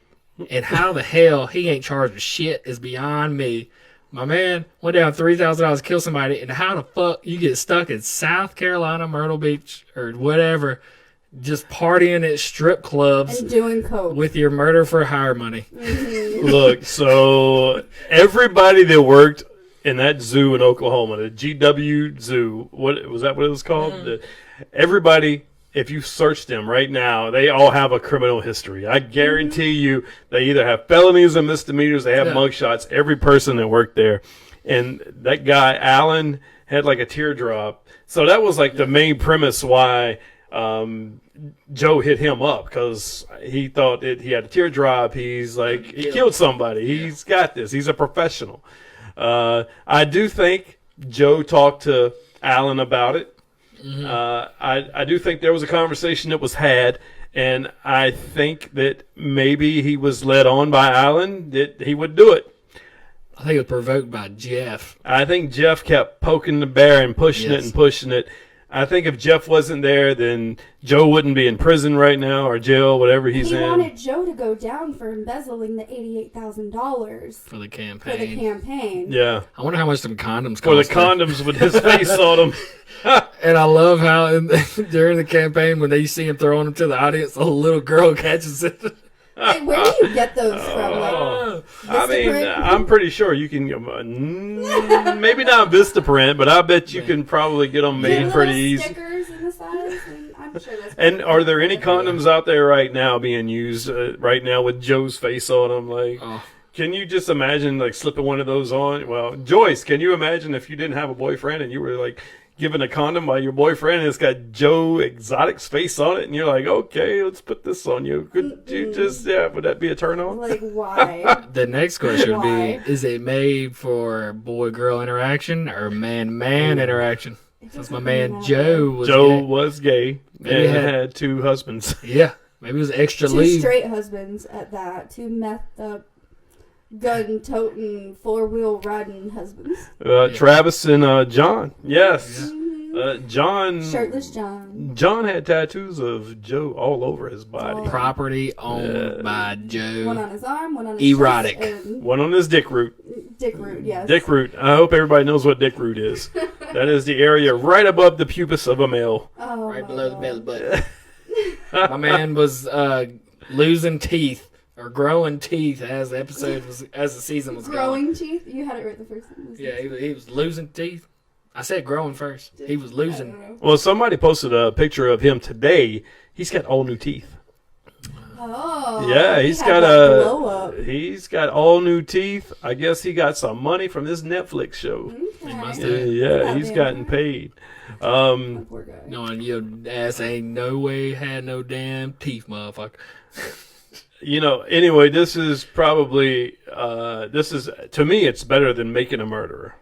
And how the hell he ain't charged with shit is beyond me. My man went down $3,000 to kill somebody, and how the fuck you get stuck in South Carolina, Myrtle Beach, or whatever, just partying at strip clubs and doing coke with your murder for hire money. Mm-hmm. Look, so everybody that worked in that zoo in Oklahoma, the GW Zoo, what was that? What it was called? Mm-hmm. Everybody if you search them right now, they all have a criminal history. I guarantee you they either have felonies or misdemeanors. They have mugshots, every person that worked there. And that guy, Alan, had like a teardrop. So that was like the main premise why Joe hit him up, because he thought he had a teardrop. He's like, he killed somebody. He's got this. He's a professional. I do think Joe talked to Alan about it. I do think there was a conversation that was had, and I think that maybe he was led on by Alan that he would do it. I think it was provoked by Jeff. I think Jeff kept poking the bear and pushing it and pushing it. I think if Jeff wasn't there, then Joe wouldn't be in prison right now, or jail, whatever he's in. He wanted Joe to go down for embezzling the $88,000 for the campaign. Yeah. I wonder how much them condoms cost. For the condoms with his face on them. And I love how during the campaign, when they see him throwing them to the audience, a little girl catches it. Hey, where do you get those from? I mean, I'm pretty sure you can, maybe not Vistaprint, but I bet you can probably get them made pretty easy. Stickers in the size, and I'm sure that's. And are there any condoms out there right now being used right now with Joe's face on them? Like, can you just imagine like slipping one of those on? Well, Joyce, can you imagine if you didn't have a boyfriend and you were like given a condom by your boyfriend and it's got Joe Exotic's face on it, and you're like, okay, let's put this on you. Could you just, would that be a turn on? Like, why? The next question would be, is it made for boy-girl interaction or man-man interaction? Since my man Joe was gay and had two husbands. Yeah, maybe it was extra two leave. Straight husbands at that. Two methed up, gun-toting, four-wheel riding husbands. Travis and John. Yes. John. Shirtless John. John had tattoos of Joe all over his body. Property owned by Joe. One on his arm, one on his erotic. chest, one on his dick root. Dick root, yes. Dick root. I hope everybody knows what dick root is. That is the area right above the pupus of a male. Oh, right below the belly button. My man was losing teeth. Or growing teeth as the season was growing going. Teeth? You had it right the first time. Yeah, he was losing teeth. I said growing first. He was losing. Well, somebody posted a picture of him today. He's got all new teeth. Oh. Yeah, he's got he's got all new teeth. I guess he got some money from this Netflix show. Okay. He must have. Yeah, he's gotten paid. Poor guy. Knowing your ass ain't no way had no damn teeth, motherfucker. Anyway, this is probably, to me, it's better than Making a Murderer.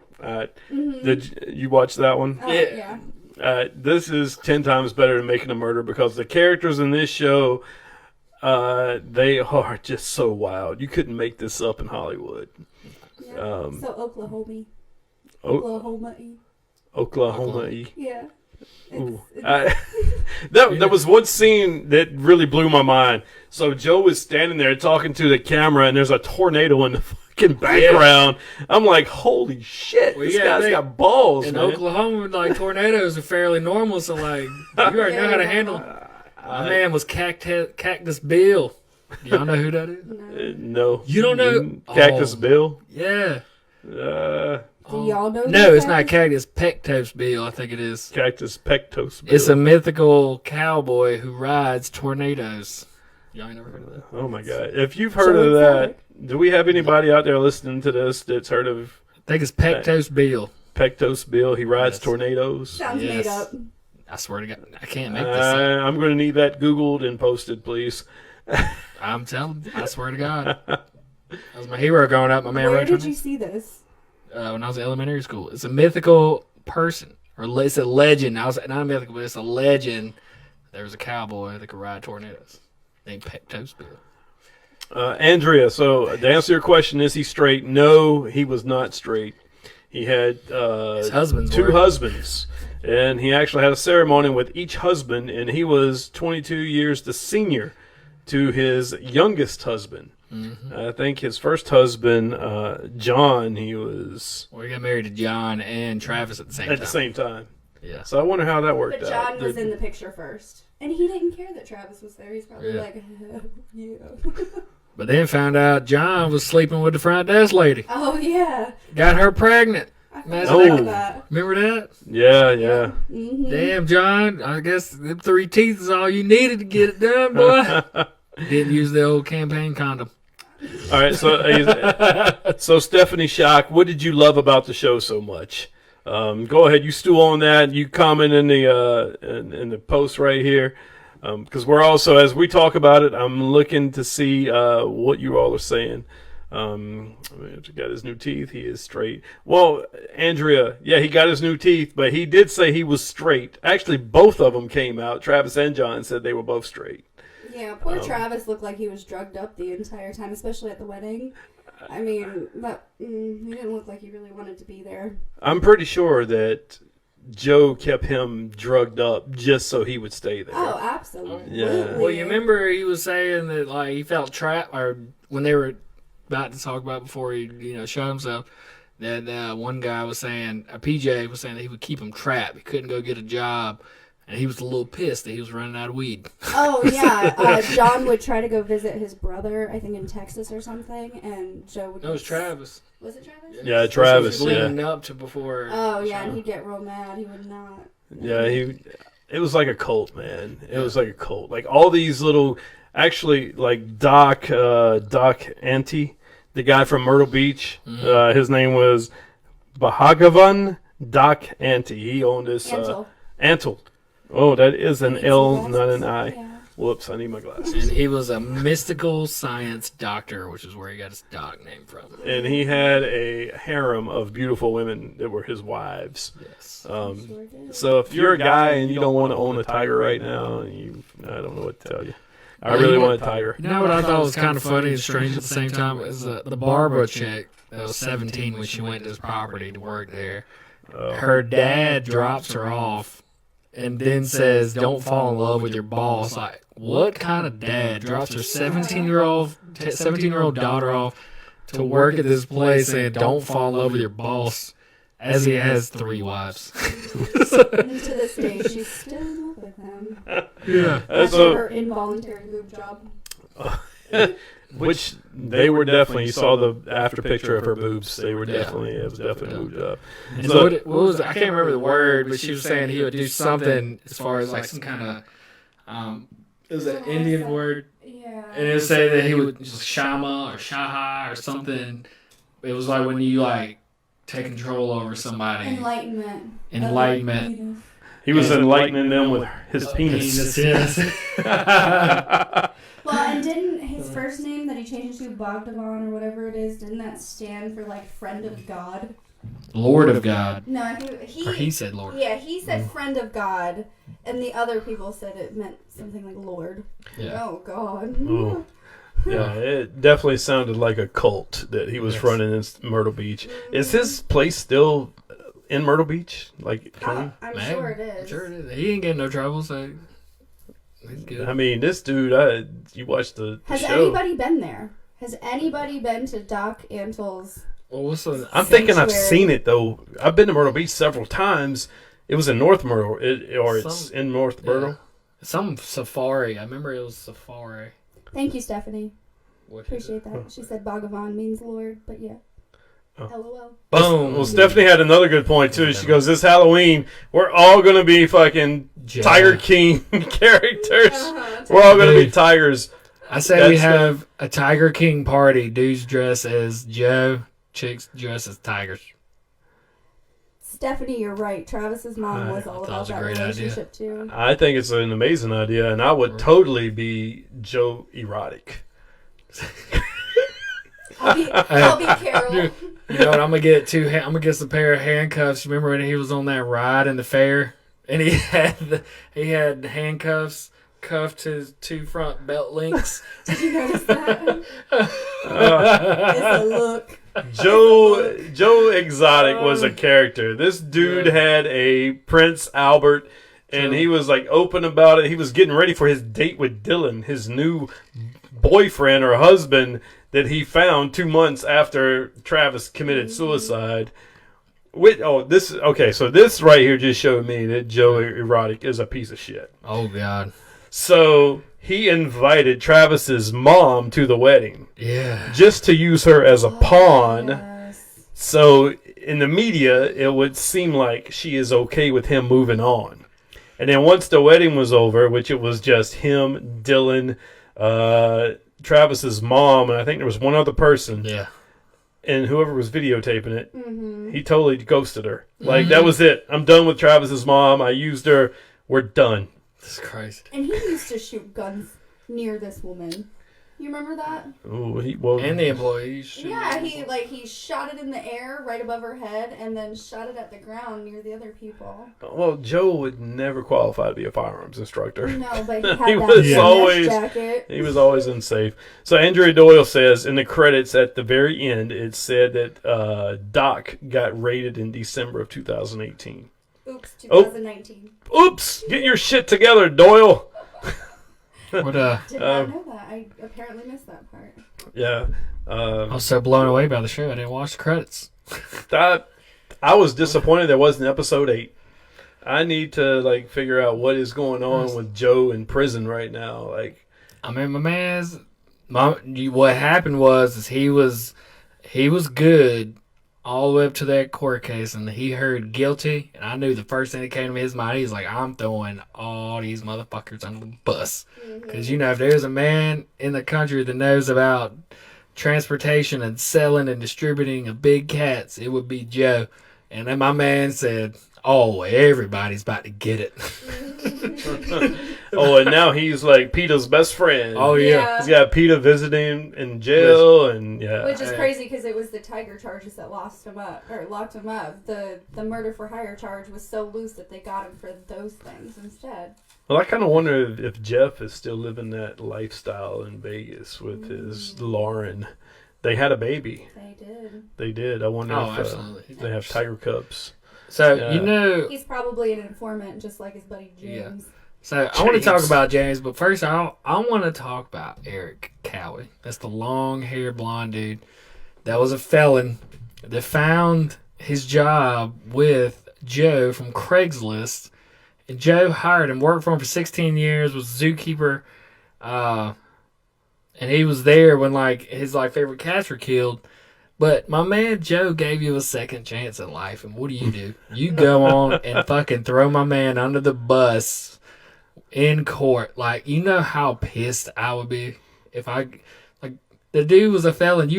Did you watch that one? Yeah. This is 10 times better than Making a Murderer because the characters in this show, they are just so wild. You couldn't make this up in Hollywood. Yeah. So Oklahoma-y. Oklahoma-y. Yeah. There was one scene that really blew my mind. So Joe is standing there talking to the camera, and there's a tornado in the fucking background. I'm like, holy shit, this guy's got balls, in man. Oklahoma, like, tornadoes are fairly normal, so, like, you already know how to handle. My man was Cactus Bill. Y'all know who that is? No. You don't know? Cactus Bill? Yeah. Do y'all know? No, it's not Cactus Pectos Bill, I think it is. Cactus Pectos Bill. It's a mythical cowboy who rides tornadoes. Y'all ain't never heard of that? Oh my god! If you've heard of that, do we have anybody out there listening to this that's heard of? I think it's Pectos Bill. Pectos Bill. He rides tornadoes. Sounds made up. I swear to God, I can't make this up. I'm going to need that Googled and posted, please. I'm telling you, I swear to God. That was my hero growing up. My man. Where did you see this? When I was in elementary school. It's a mythical person, or it's a legend. Not mythical, but it's a legend. There was a cowboy that could ride tornadoes named Pectos Bill. Andrea, so to answer your question, is he straight? No, he was not straight. He had His husbands two were. husbands, and he actually had a ceremony with each husband, and he was 22 years the senior to his youngest husband. Mm-hmm. I think his first husband, John, he got married to John and Travis at the same time. At the same time. Yeah. So I wonder how that worked out. out. But John was in the picture first. And he didn't care that Travis was there. He's probably like, yeah. But then found out John was sleeping with the front desk lady. Oh, yeah. Got her pregnant. I Imagine Oh. that. Remember that? Yeah. Mm-hmm. Damn, John. I guess them 3 teeth is all you needed to get it done, boy. Didn't use the old campaign condom. All right, so Stephanie Shock, what did you love about the show so much? Go ahead, you stew on that. You comment in the post right here, because we're also, as we talk about it, I'm looking to see what you all are saying. He got his new teeth. He is straight. Well, Andrea, yeah, he got his new teeth, but he did say he was straight. Actually, both of them came out. Travis and John said they were both straight. Yeah, poor Travis looked like he was drugged up the entire time, especially at the wedding. I mean, he didn't look like he really wanted to be there. I'm pretty sure that Joe kept him drugged up just so he would stay there. Oh, absolutely. Yeah. Well, you remember he was saying that like he felt trapped, or when they were about to talk about before he shot himself, that one guy was saying, PJ was saying that he would keep him trapped. He couldn't go get a job. And he was a little pissed that he was running out of weed. Oh, yeah. John would try to go visit his brother, I think in Texas or something, and Joe would... No, it was Travis. Was it Travis? Yeah, Travis, leading up to before... Oh, yeah, and he'd get real mad. He would not. Yeah, it was like a cult, man. It was like a cult. Like all these little... Actually, like Doc Ante, the guy from Myrtle Beach, his name was Bhagavan Doc Ante. He owned this... Antle. Oh, that is an L, not an I. Yeah. Whoops, I need my glasses. And he was a mystical science doctor, which is where he got his doc name from. And he had a harem of beautiful women that were his wives. Yes. So if you're a guy and you don't want to own a tiger right now, I don't know what to tell you. I really want a tiger. You know what I thought was kind of funny and strange at the same time? Is the Barbara chick that was 17 when she went to his property to work there. Her dad drops her off and then says, "Don't fall in love with your boss." Like, what kind of dad drops her 17-year-old daughter off to work at this place saying, "Don't fall in love with your boss," as he has 3 wives? And to this day, she's still in love with him. Yeah. After her involuntary boob job. Which they were definitely, you saw the after picture of her boobs. They were definitely, it was definitely moved up. And so what was I can't remember the word, but she was saying he would do something as far as like some kind of it was an Indian word. Yeah. And it would say that he would just shama or shaha or something. It was like when you like take control over somebody. Enlightenment. He was enlightening them with his penis. Yes. Well, and didn't his first name that he changed to Bogdavan or whatever it is, didn't that stand for like friend of God? Lord of God. No, I think He said Lord. Yeah, he said friend of God, and the other people said it meant something like Lord. Yeah. Oh God. Oh. Yeah, it definitely sounded like a cult that he was running in Myrtle Beach. Is his place still in Myrtle Beach? Like, I'm Man, sure it is. Sure it is. He ain't getting no trouble, so he's good. I mean, this dude, you watched the Has show. anybody been there? Has anybody been to Doc Antle's? Well, what's the? I'm thinking I've Sanctuary? seen it, though. I've been to Myrtle Beach several times. It was in North Myrtle, it's in North Myrtle. Yeah. Some safari. I remember it was safari. Thank you, Stephanie. What is Appreciate that. She said Bhagavan means Lord, but yeah. Oh. LOL. Boom. Well, Stephanie had another good point, too. She goes, this Halloween, we're all going to be fucking Tiger King characters. We're all going to be tigers. I say we have a Tiger King party. Dudes dress as Joe, chicks dress as tigers. Stephanie, you're right. Travis's mom was all about that relationship too. I think it's an amazing idea, and I would totally be Joe erotic. I'll be Carol. You know what? I'm gonna get I'm gonna get some pair of handcuffs. Remember when he was on that ride in the fair, and he had handcuffs cuffed to his 2 front belt links. Did you notice that? It's a look. Joe Exotic was a character. This dude had a Prince Albert, and he was like open about it. He was getting ready for his date with Dylan, his new boyfriend or husband that he found 2 months after Travis committed suicide. So this right here just showed me that Joe Erotic is a piece of shit. Oh God. So he invited Travis's mom to the wedding. Yeah. Just to use her as a pawn. Yes. So in the media, it would seem like she is okay with him moving on. And then once the wedding was over, which it was just him, Dylan, Travis's mom, and I think there was one other person. Yeah. And whoever was videotaping it, Mm-hmm. he totally ghosted her. Like, that was it. I'm done with Travis's mom. I used her. We're done. This is crazy. And he used to shoot guns near this woman. You remember that? Ooh, And the employees. Yeah, he shot it in the air right above her head and then shot it at the ground near the other people. Well, Joe would never qualify to be a firearms instructor. No, but he had He that was mesh always- jacket. He was always unsafe. So Andrea Doyle says in the credits at the very end, it said that Doc got raided in December of 2018. Oops, 2019. Oops! Get your shit together, Doyle. What Did not know that. I apparently missed that part. Yeah. I was so blown away by the show, I didn't watch the credits. I was disappointed there wasn't episode 8. I need to figure out what is going on with Joe in prison right now. I mean, what happened was he was good all the way up to that court case, and he heard guilty, and I knew the first thing that came to his mind, he's like, I'm throwing all these motherfuckers under the bus. Because, if there's a man in the country that knows about transportation and selling and distributing of big cats, it would be Joe. And then my man said, oh, everybody's about to get it. Oh, and now he's like Peter's best friend. Oh, yeah. He's got Peter visiting him in jail, and Which is crazy because it was the tiger charges that locked him up. The murder for hire charge was so loose that they got him for those things instead. Well, I kind of wonder if Jeff is still living that lifestyle in Vegas with his Lauren. They had a baby. They did. I wonder if absolutely. they have tiger cubs. So, he's probably an informant just like his buddy James. Yeah. So I want to talk about James, but first I want to talk about Eric Cowie. That's the long-haired blonde dude that was a felon that found his job with Joe from Craigslist. And Joe hired him, worked for him for 16 years, was a zookeeper, and he was there when his favorite cats were killed. But my man Joe gave you a second chance in life, and what do? You go on and fucking throw my man under the bus in court. You know how pissed I would be if the dude was a felon.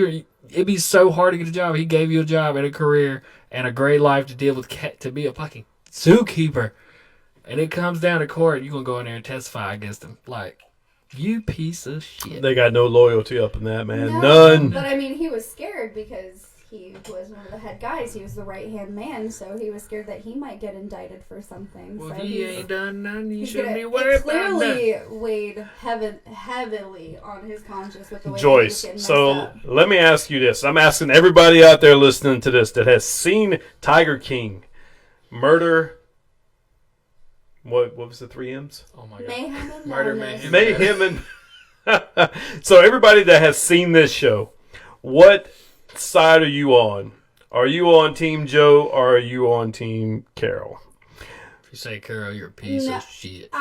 It'd be so hard to get a job. He gave you a job and a career and a great life to deal with to be a fucking zookeeper. And it comes down to court, you're going to go in there and testify against him. You piece of shit. They got no loyalty up in that, man. No, None. But I mean, he was scared because he was one of the head guys. He was the right-hand man, so he was scared that he might get indicted for something. Well, so he ain't done nothing. He he's shouldn't gonna- be worried it about that. clearly weighed heavily on his conscience with the way Joyce, he was so getting messed up. let me ask you this. I'm asking everybody out there listening to this that has seen Tiger King murder. What was the 3 M's? Oh my God. Mayhem and Murder, madness. mayhem. Mayhem and so everybody that has seen this show, what side are you on? Are you on Team Joe or are you on Team Carol? If you say Carol, you're a piece No. of shit.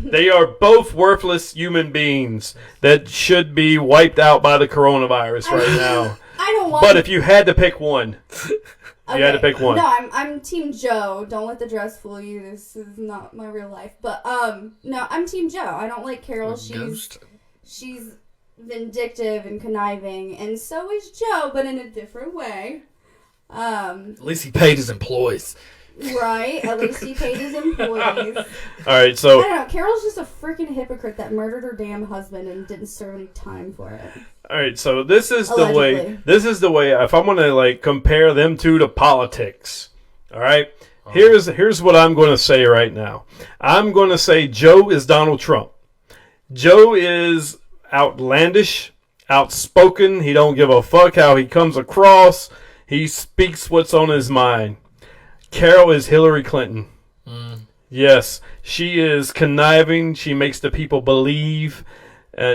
They are both worthless human beings that should be wiped out by the coronavirus right now. I don't want. But if you had to pick one, you had to pick one. No, I'm Team Joe. Don't let the dress fool you. This is not my real life. But no, I'm Team Joe. I don't like Carol. She's vindictive and conniving, and so is Joe, but in a different way. At least he paid his employees. Right. At least he paid his employees. All right, so I don't know. Carol's just a freaking hypocrite that murdered her damn husband and didn't serve any time for it. all right, so this is the Allegedly. way. This is the way. If I'm gonna compare them two to politics, all right. Here's what I'm going to say right now. I'm going to say Joe is Donald Trump. Joe is outlandish, outspoken. He don't give a fuck how he comes across. He speaks what's on his mind. Carol is Hillary Clinton. Yes, she is conniving. She makes the people believe.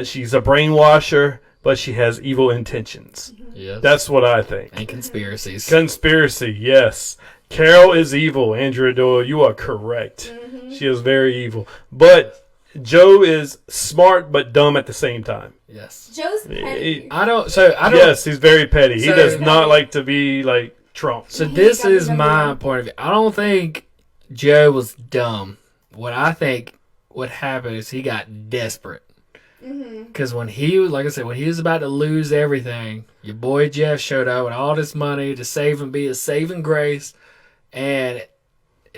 She's a brainwasher, but she has evil intentions. Yes. That's what I think. And conspiracies. Conspiracy, yes. Carol is evil. Andrea Doyle, you are correct. She is very evil. But Joe is smart but dumb at the same time. Yes. Joe's petty. I don't. Yes, he's very petty. He So- does not like to be like Trump. So He this got is the my number one. point of view. I don't think Joe was dumb. What I think what happened is he got desperate. Because when he was, like I said, when he was about to lose everything, your boy Jeff showed up with all this money to save him, be a saving grace, and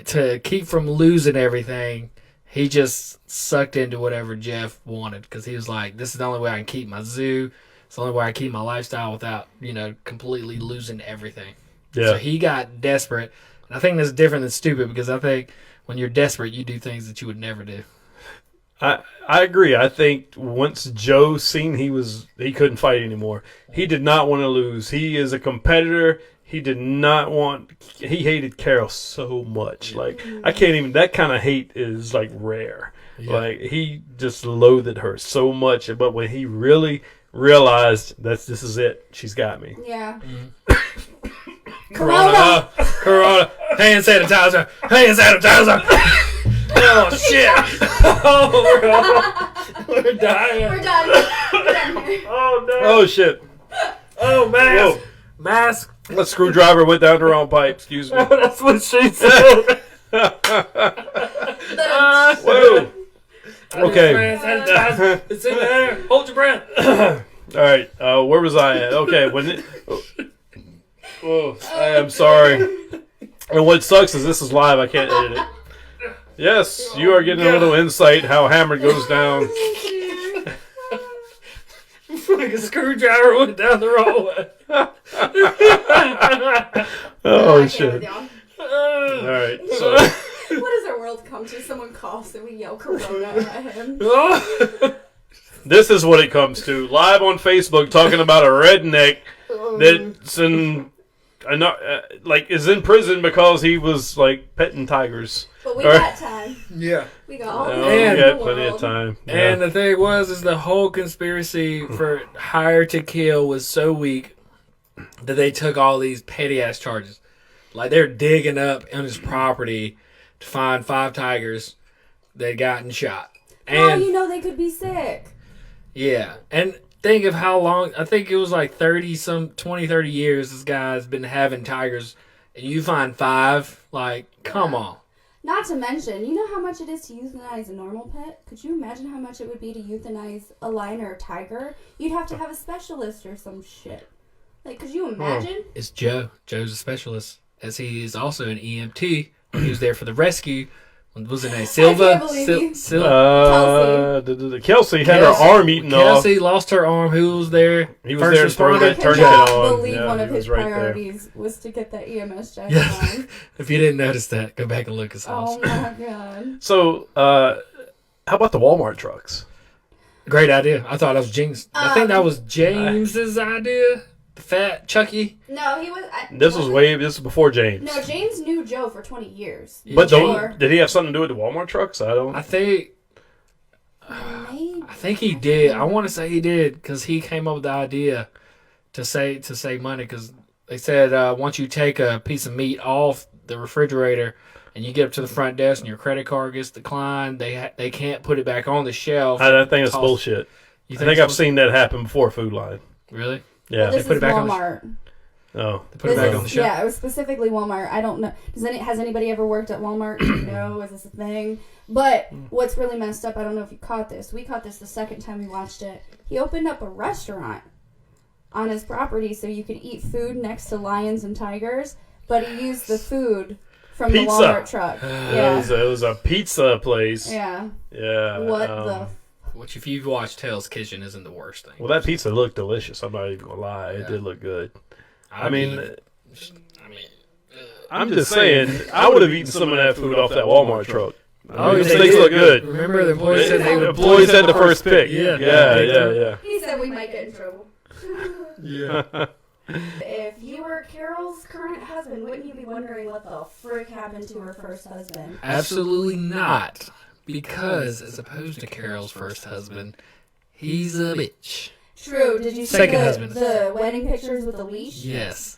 to keep from losing everything, he just sucked into whatever Jeff wanted. Because he was like, "This is the only way I can keep my zoo. It's the only way I keep my lifestyle without, completely losing everything." Yeah. So he got desperate. And I think that's different than stupid because I think when you're desperate, you do things that you would never do. I agree. I think once Joe seen he couldn't fight anymore. He did not want to lose. He is a competitor. He hated Carol so much. Like, I can't even, that kind of hate is like rare. Yeah. Like, he just loathed her so much. But when he really realized this is it, she's got me. Yeah. Corona. Hand sanitizer. Oh, shit. We're dying. We're done. We're done here. Oh, no. Oh, shit. Oh, mask. Whoa. Mask. A screwdriver went down the wrong pipe. Excuse me. That's what she said. Whoa. Okay. Hand sanitizer. It's in there. Hold your breath. All right. Where was I at? Okay. I am sorry. And what sucks is this is live. I can't edit it. Yes, you are getting a little insight how Hammer goes down. Like a screwdriver went down the wrong way. Oh, I can't shit. with y'all. All right. So, What does our world come to? Someone coughs and we yell Corona at him. this is what it comes to. Live on Facebook talking about a redneck that's is in prison because he was like petting tigers. But we All got time. Yeah. We got all the Oh, time we in got the plenty of world. time. And the thing is the whole conspiracy for hire to kill was so weak that they took all these petty ass charges. Like they're digging up on his property to find 5 tigers that gotten shot. Well, And they could be sick. yeah, and think of how long. I think it was like 30 years. This guy's been having tigers, and you find 5. Like, come on. Not to mention, you know how much it is to euthanize a normal pet? Could you imagine how much it would be to euthanize a lion or a tiger? You'd have to have a specialist or some shit. Like, could you imagine? It's Joe. Joe's a specialist, as he is also an EMT. He was there for the rescue. What was her name? Silva. can't believe Kelsey had her arm eaten off. Kelsey lost her arm. Who was there? He was there throwing I that tourniquet cannot on. believe Yeah, one he of was his right there. priorities was to get that EMS jacket Yeah. on. If you didn't notice that, go back and look his house. Oh my god. So, how about the Walmart trucks? Great idea. I thought that was James. I think that was James's idea. The fat Chucky. No, he was. This was before James. No, James knew Joe for 20 years. But Or- did he have something to do with the Walmart trucks? I don't. I think he did. I want to say he did because he came up with the idea to save money because they said once you take a piece of meat off the refrigerator and you get up to the front desk and your credit card gets declined, they can't put it back on the shelf. I think it's bullshit. You I think so? I've seen that happen before. Food Line. Really? Yeah. This put is it back on the- Walmart. Oh. They put it back on the shelf. Yeah, it was specifically Walmart. I don't know. Has anybody ever worked at Walmart? No, is this a thing? But what's really messed up, I don't know if you caught this. We caught this the second time we watched it. He opened up a restaurant on his property so you could eat food next to lions and tigers, but he used the food from Pizza. the Walmart truck. Yeah. It was a pizza place. Yeah. Yeah. What the... Which, if you've watched Hell's Kitchen, isn't the worst thing. Well, that pizza looked delicious. I'm not even gonna lie. It did look good. I mean, I'm just saying, I would have eaten some of that food off that Walmart truck. Those they things did. look good. Remember, the employees said they The would employees had the first pick. Yeah. He said we might get in trouble. Yeah. If you were Carol's current husband, wouldn't you be wondering what the frick happened to her first husband? Absolutely not. Because, as opposed to Carol's first husband, he's a bitch. True. Did you see Second husband. the wedding pictures with the leash? Yes.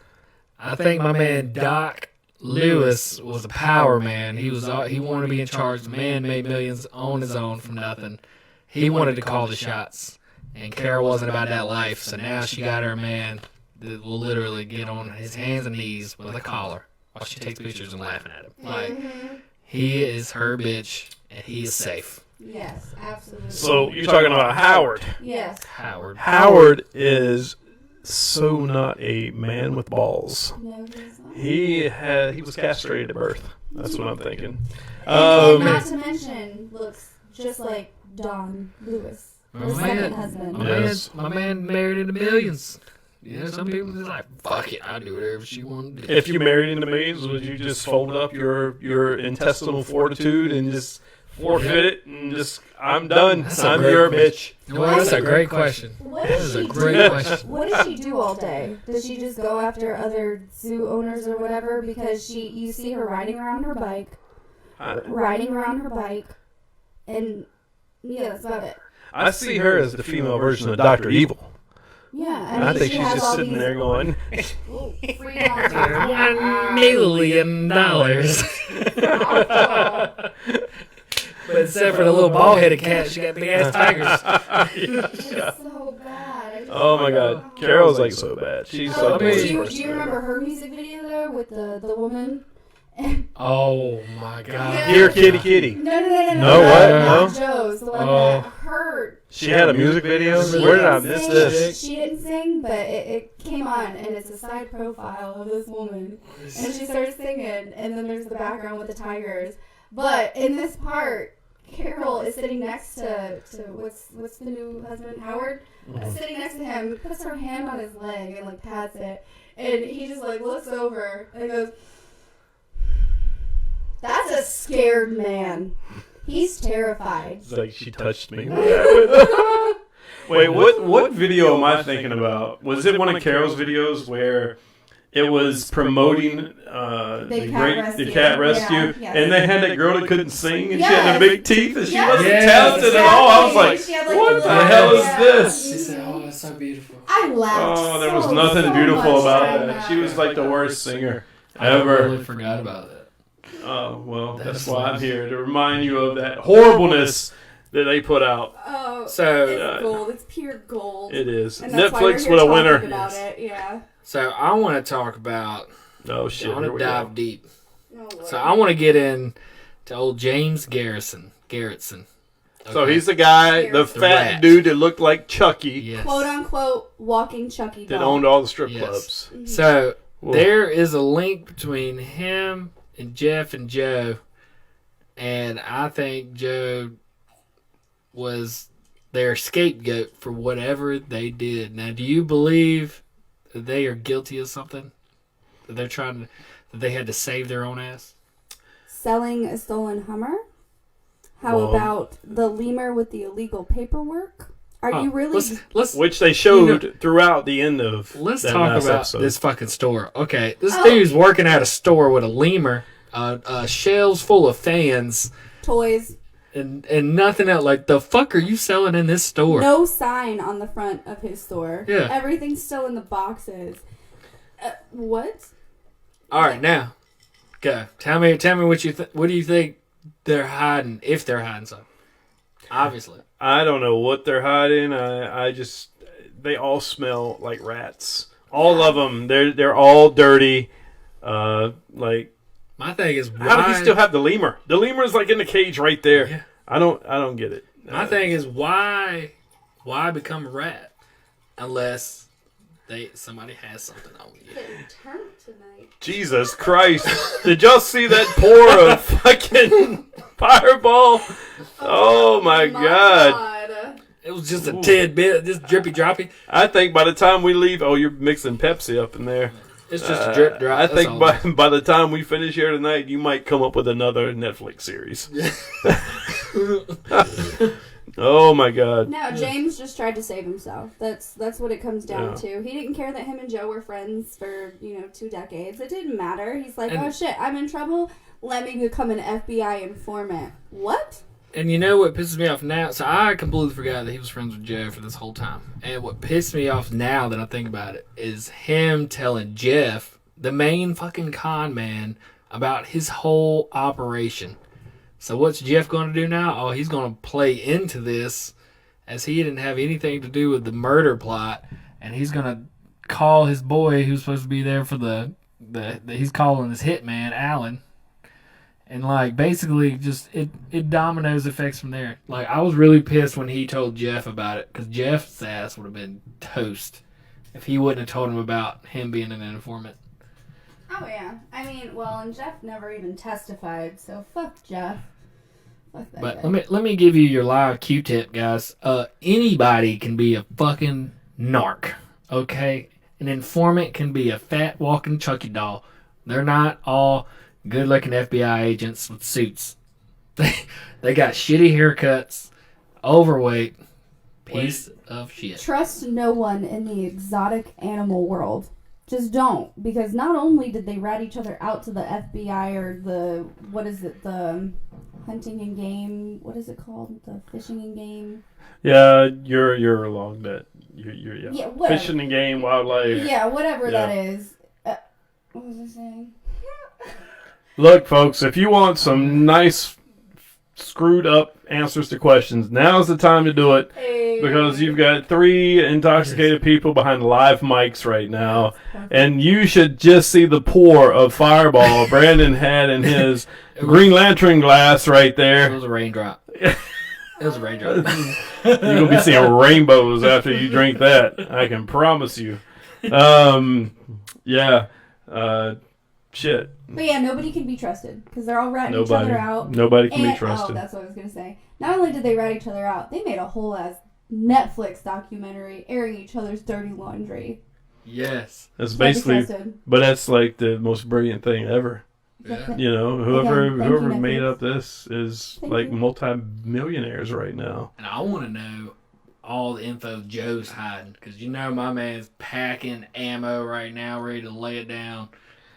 I think my man Doc Lewis was a power man. He wanted to be in charge. The man made millions on his own from nothing. He wanted to call the shots, and Carol wasn't about that life. So now she got her man that will literally get on his hands and knees with a collar while she takes pictures and laughing at him. Like, he is her bitch, and he is safe. Yes, absolutely. So you're talking about Howard. Yes. Howard. Howard is so not a man with balls. No, he's not. He was castrated at birth. That's what I'm thinking. And not to mention, looks just like Don Lewis, her second husband. My man married into millions. Yeah, some people just like, fuck it, I'll do whatever she wanted to do. If you married into millions, would you just fold up your intestinal fortitude and just forfeit it and just, I'm done. I'm your bitch. Well, that's a great question. What That does is a she great do? question. What does she do all day? Does she just go after other zoo owners or whatever? Because you see her riding around her bike, and yeah, that's about it. I see her as the female version of Dr. Evil. Yeah, And I think she she's has just all sitting these there going, free volunteers. $1 million. But except for the little bald-headed cat, she got big-ass tigers. It's so bad. oh my God. Carol's like so bad. She's like the worst Do person. you remember her music video though with the woman? Oh, my God. Yeah. Here, kitty, kitty. No. No, what? Not No? Joe's. The one Oh. that her. She had a music video? She Where did I didn't miss sing. this? She didn't sing, but it came on, and it's a side profile of this woman, and she starts singing, and then there's the background with the tigers. But in this part, Carol is sitting next to what's the new husband, Howard, sitting next to him, puts her hand on his leg and like pats it, and he just like looks over and goes, "That's a scared man. He's terrified." It's like she touched me. Wait, what video am I thinking about? Was it one of Carol's videos where it was promoting the cat rescue, Yeah. and they had that girl that couldn't sing, and she Yes. had the big teeth, and she Yes. wasn't Yes. talented at all. I was like, She had, like, what the the hell is yeah. this? She said, oh, that's so beautiful. I laughed. Oh, there was so nothing beautiful much about during that. She was like the worst singer I ever. really forgot about that. Oh, well, that's That's why I'm nice. here, to remind you of that horribleness that they put out. Oh, So- it's gold. It's pure gold. It is. And that's why we're Netflix here with a talking winner. About it. Yeah. So I want to talk about, Oh, I shit. want Here to we dive go. deep. Oh, Lord. So I want to get in to old James Garrison. So Okay. he's the guy, the The fat rat. dude that looked like Chucky, Yes. quote unquote walking Chucky that doll. owned all the strip Yes. clubs. So Whoa. there is a link between him and Jeff and Joe, and I think Joe was their scapegoat for whatever they did. Now, do you believe that they are guilty of something? That they're that they had to save their own ass? Selling a stolen Hummer. How Whoa. about the lemur with the illegal paperwork? Are you really? Let's Which they showed throughout the end of Let's that talk last about episode. this fucking store. Okay, this Oh. dude's working at a store with a lemur, shelves full of fans, Toys. and nothing else. Like, the fuck are you selling in this store? No sign on the front of his store. Yeah. Everything's still in the boxes. What? All right, now, go. Tell me what you what do you think they're hiding, if they're hiding something? Obviously. I don't know what they're hiding. I just, they all smell like rats. All of them. They're all dirty. Like, My thing is, how why? do you still have the lemur? The lemur is like in the cage right there. Yeah. I don't get it. My thing is, why become a rat unless somebody has something on you? Turn tonight. Jesus Christ. Did y'all see that pour of fucking fireball? Oh my God. It was just a tidbit, just drippy droppy. I think by the time we leave, oh, you're mixing Pepsi up in there. It's just a drip drop. I that's think all. by the time we finish here tonight, you might come up with another Netflix series. Oh my God. No, James just tried to save himself. That's what it comes down Yeah. to. He didn't care that him and Joe were friends for 2 decades. It didn't matter. He's like, And- oh shit, I'm in trouble. Let me become an FBI informant. What? And you know what pisses me off now? So I completely forgot that he was friends with Joe for this whole time. And what pissed me off now that I think about it is him telling Jeff the main fucking con man about his whole operation. So what's Jeff going to do now? Oh, he's going to play into this as he didn't have anything to do with the murder plot, and he's going to call his boy who's supposed to be there for the he's calling his hitman, Alan. And, like, basically just it dominoes effects from there. Like, I was really pissed when he told Jeff about it, because Jeff's ass would have been toast if he wouldn't have told him about him being an informant. Oh, yeah. I mean, well, and Jeff never even testified, so fuck Jeff. Fuck that But guy. let me give you your live Q-tip, guys. Anybody can be a fucking narc, okay? An informant can be a fat walking Chucky doll. They're not all good-looking FBI agents with suits. They got shitty haircuts, overweight, piece of shit. Trust no one in the exotic animal world. Just don't. Because not only did they rat each other out to the FBI or the, the hunting and game, what is it called? The fishing and game? Yeah, you're along that. You're Yeah, whatever. fishing and game, wildlife. Yeah, whatever Yeah. that is. What was I saying? Look, folks, if you want some nice, screwed up answers to questions, now's the time to do it. Hey. Because you've got 3 intoxicated people behind live mics right now. And you should just see the pour of Fireball Brandon had in his Green Lantern glass right It there. was a raindrop. It was a raindrop. You're going to be seeing rainbows after you drink that. I can promise you. Yeah. Shit. But yeah, nobody can be trusted because they're all ratting each other out. Nobody can be And, trusted. oh, that's what I was going to say. Not only did they rat each other out, they made a whole ass Netflix documentary airing each other's dirty laundry. Yes. That's Can't be basically, trusted. but that's like the most brilliant thing ever. Yeah. You know, whoever Thank you, made Netflix. up this is Thank like you. multi-millionaires right now. And I want to know all the info Joe's hiding, because you know my man's packing ammo right now, ready to lay it down,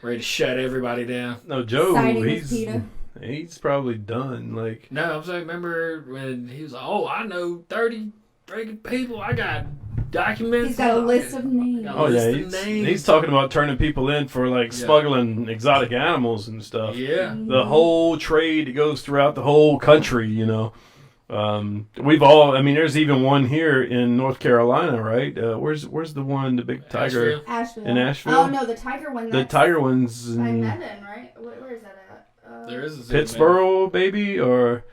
ready to shut everybody down. No, Joe, Siding with PETA. he's probably done. Like, No, I'm saying, remember when he was like, oh, I know 30 freaking people. I got documents. He's got a list of names. Got a oh yeah, list of names. he's talking about turning people in for like Yeah. smuggling exotic animals and stuff. Yeah. The whole trade goes throughout the whole country, you know. We've all, I mean, there's even one here in North Carolina, right? Where's the one, the big tiger? Asheville. Asheville. In Asheville? Oh, no, the tiger one. The That's tiger one's by in Medon, right? Where is that at? There is a zoo Pittsburgh, baby, or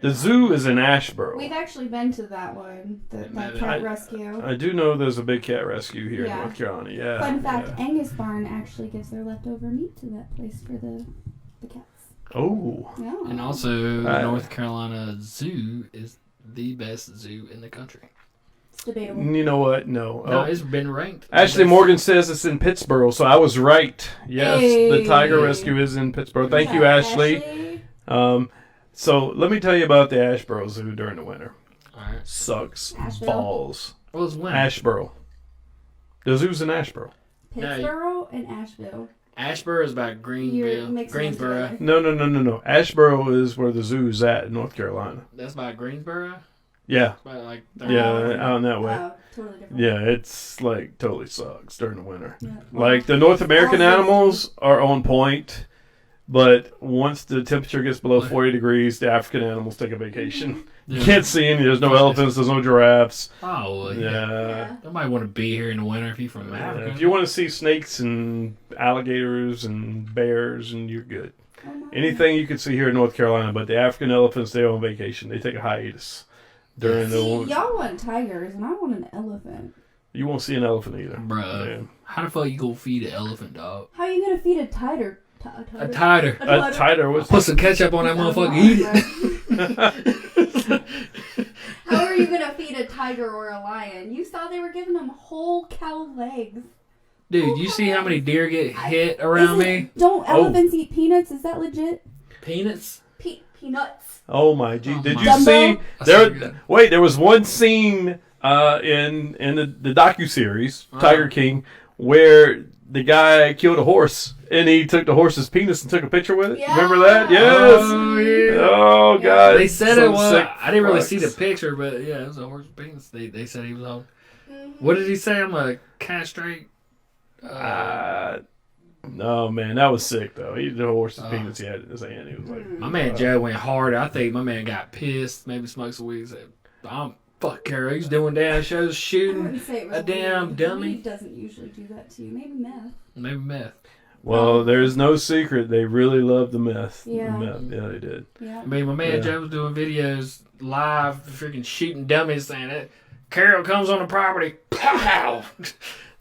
the zoo is in Asheboro. We've actually been to that one, that Medon. cat rescue. I do know there's a big cat rescue here in Yeah. North Carolina. Yeah. Fun fact, yeah. Angus Barn actually gives their leftover meat to that place for the cats. Oh. Yeah. And also, Uh, North Carolina Zoo is the best zoo in the country. It's debatable. You know what? No. No, Oh. it's been ranked. Ashley Best- Morgan says it's in Pittsburgh, so I was right. Yes, the Hey. tiger rescue is in Pittsburgh. Thank you, Ashley. So let me tell you about the Asheboro Zoo during the winter. All right. Sucks Asheville? balls. What was when? Asheboro. The zoo's in Asheboro. Pittsburgh and Asheville. Asheboro is about You're Greenville. mixing them Greensboro. together. No. Asheboro is where the zoo's at in North Carolina. That's by Greensboro. Yeah. It's about like Yeah, Oh. out that way. Oh, totally different. Yeah, it's like totally sucks during the winter. Yeah. Like the North American Also- animals are on point, but once the temperature gets below 40 degrees, the African animals take a vacation. You can't see any. There's no elephants. There's no giraffes. Oh, well, yeah. Yeah. Nobody want to be here in the winter if you're from Africa. If you want to see snakes and alligators and bears, and you're good. Oh, my. Anything you can see here in North Carolina, but the African elephants, they're on vacation. They take a hiatus during See, the. y'all want tigers, and I want an elephant. You won't see an elephant either. Bruh. Yeah. How the fuck you gonna feed an elephant, dog? How are you gonna feed a tiger? A tiger. A tiger was. Put some ketchup on that motherfucker. Eat it. How are you gonna feed a tiger or a lion? You saw they were giving them whole cow legs. Dude, you see how many deer get hit around me? Don't elephants eat peanuts? Is that legit? Peanuts? Peanuts. Oh my G! Did you Dumbo? see I there? see that. Wait, there was one scene in the docuseries Tiger King where the guy killed a horse and he took the horse's penis and took a picture with it. Yeah. Remember that? Yes. Oh, yeah. Oh God! They said Some it was. sick I didn't really see the fucks. picture, but yeah, it was a horse penis. They said he was on. Mhm. What did he say? I'm a castrate. Oh man, that was sick though. He the horse's penis he had in his hand. He was like, My man Joe went hard. I think my man got pissed. Maybe smoked some weed. Said, "I'm fuck Carol. He's doing damn shows, I shooting wouldn't say it was a damn weed. dummy." Weed doesn't usually do that to you. Maybe meth. Maybe meth. well, there's no secret. They really loved the meth. Yeah. The meth. Yeah, they did. Yeah. I mean, my man Yeah. Joe was doing videos live, freaking shooting dummies, saying that Carol comes on the property. Pow!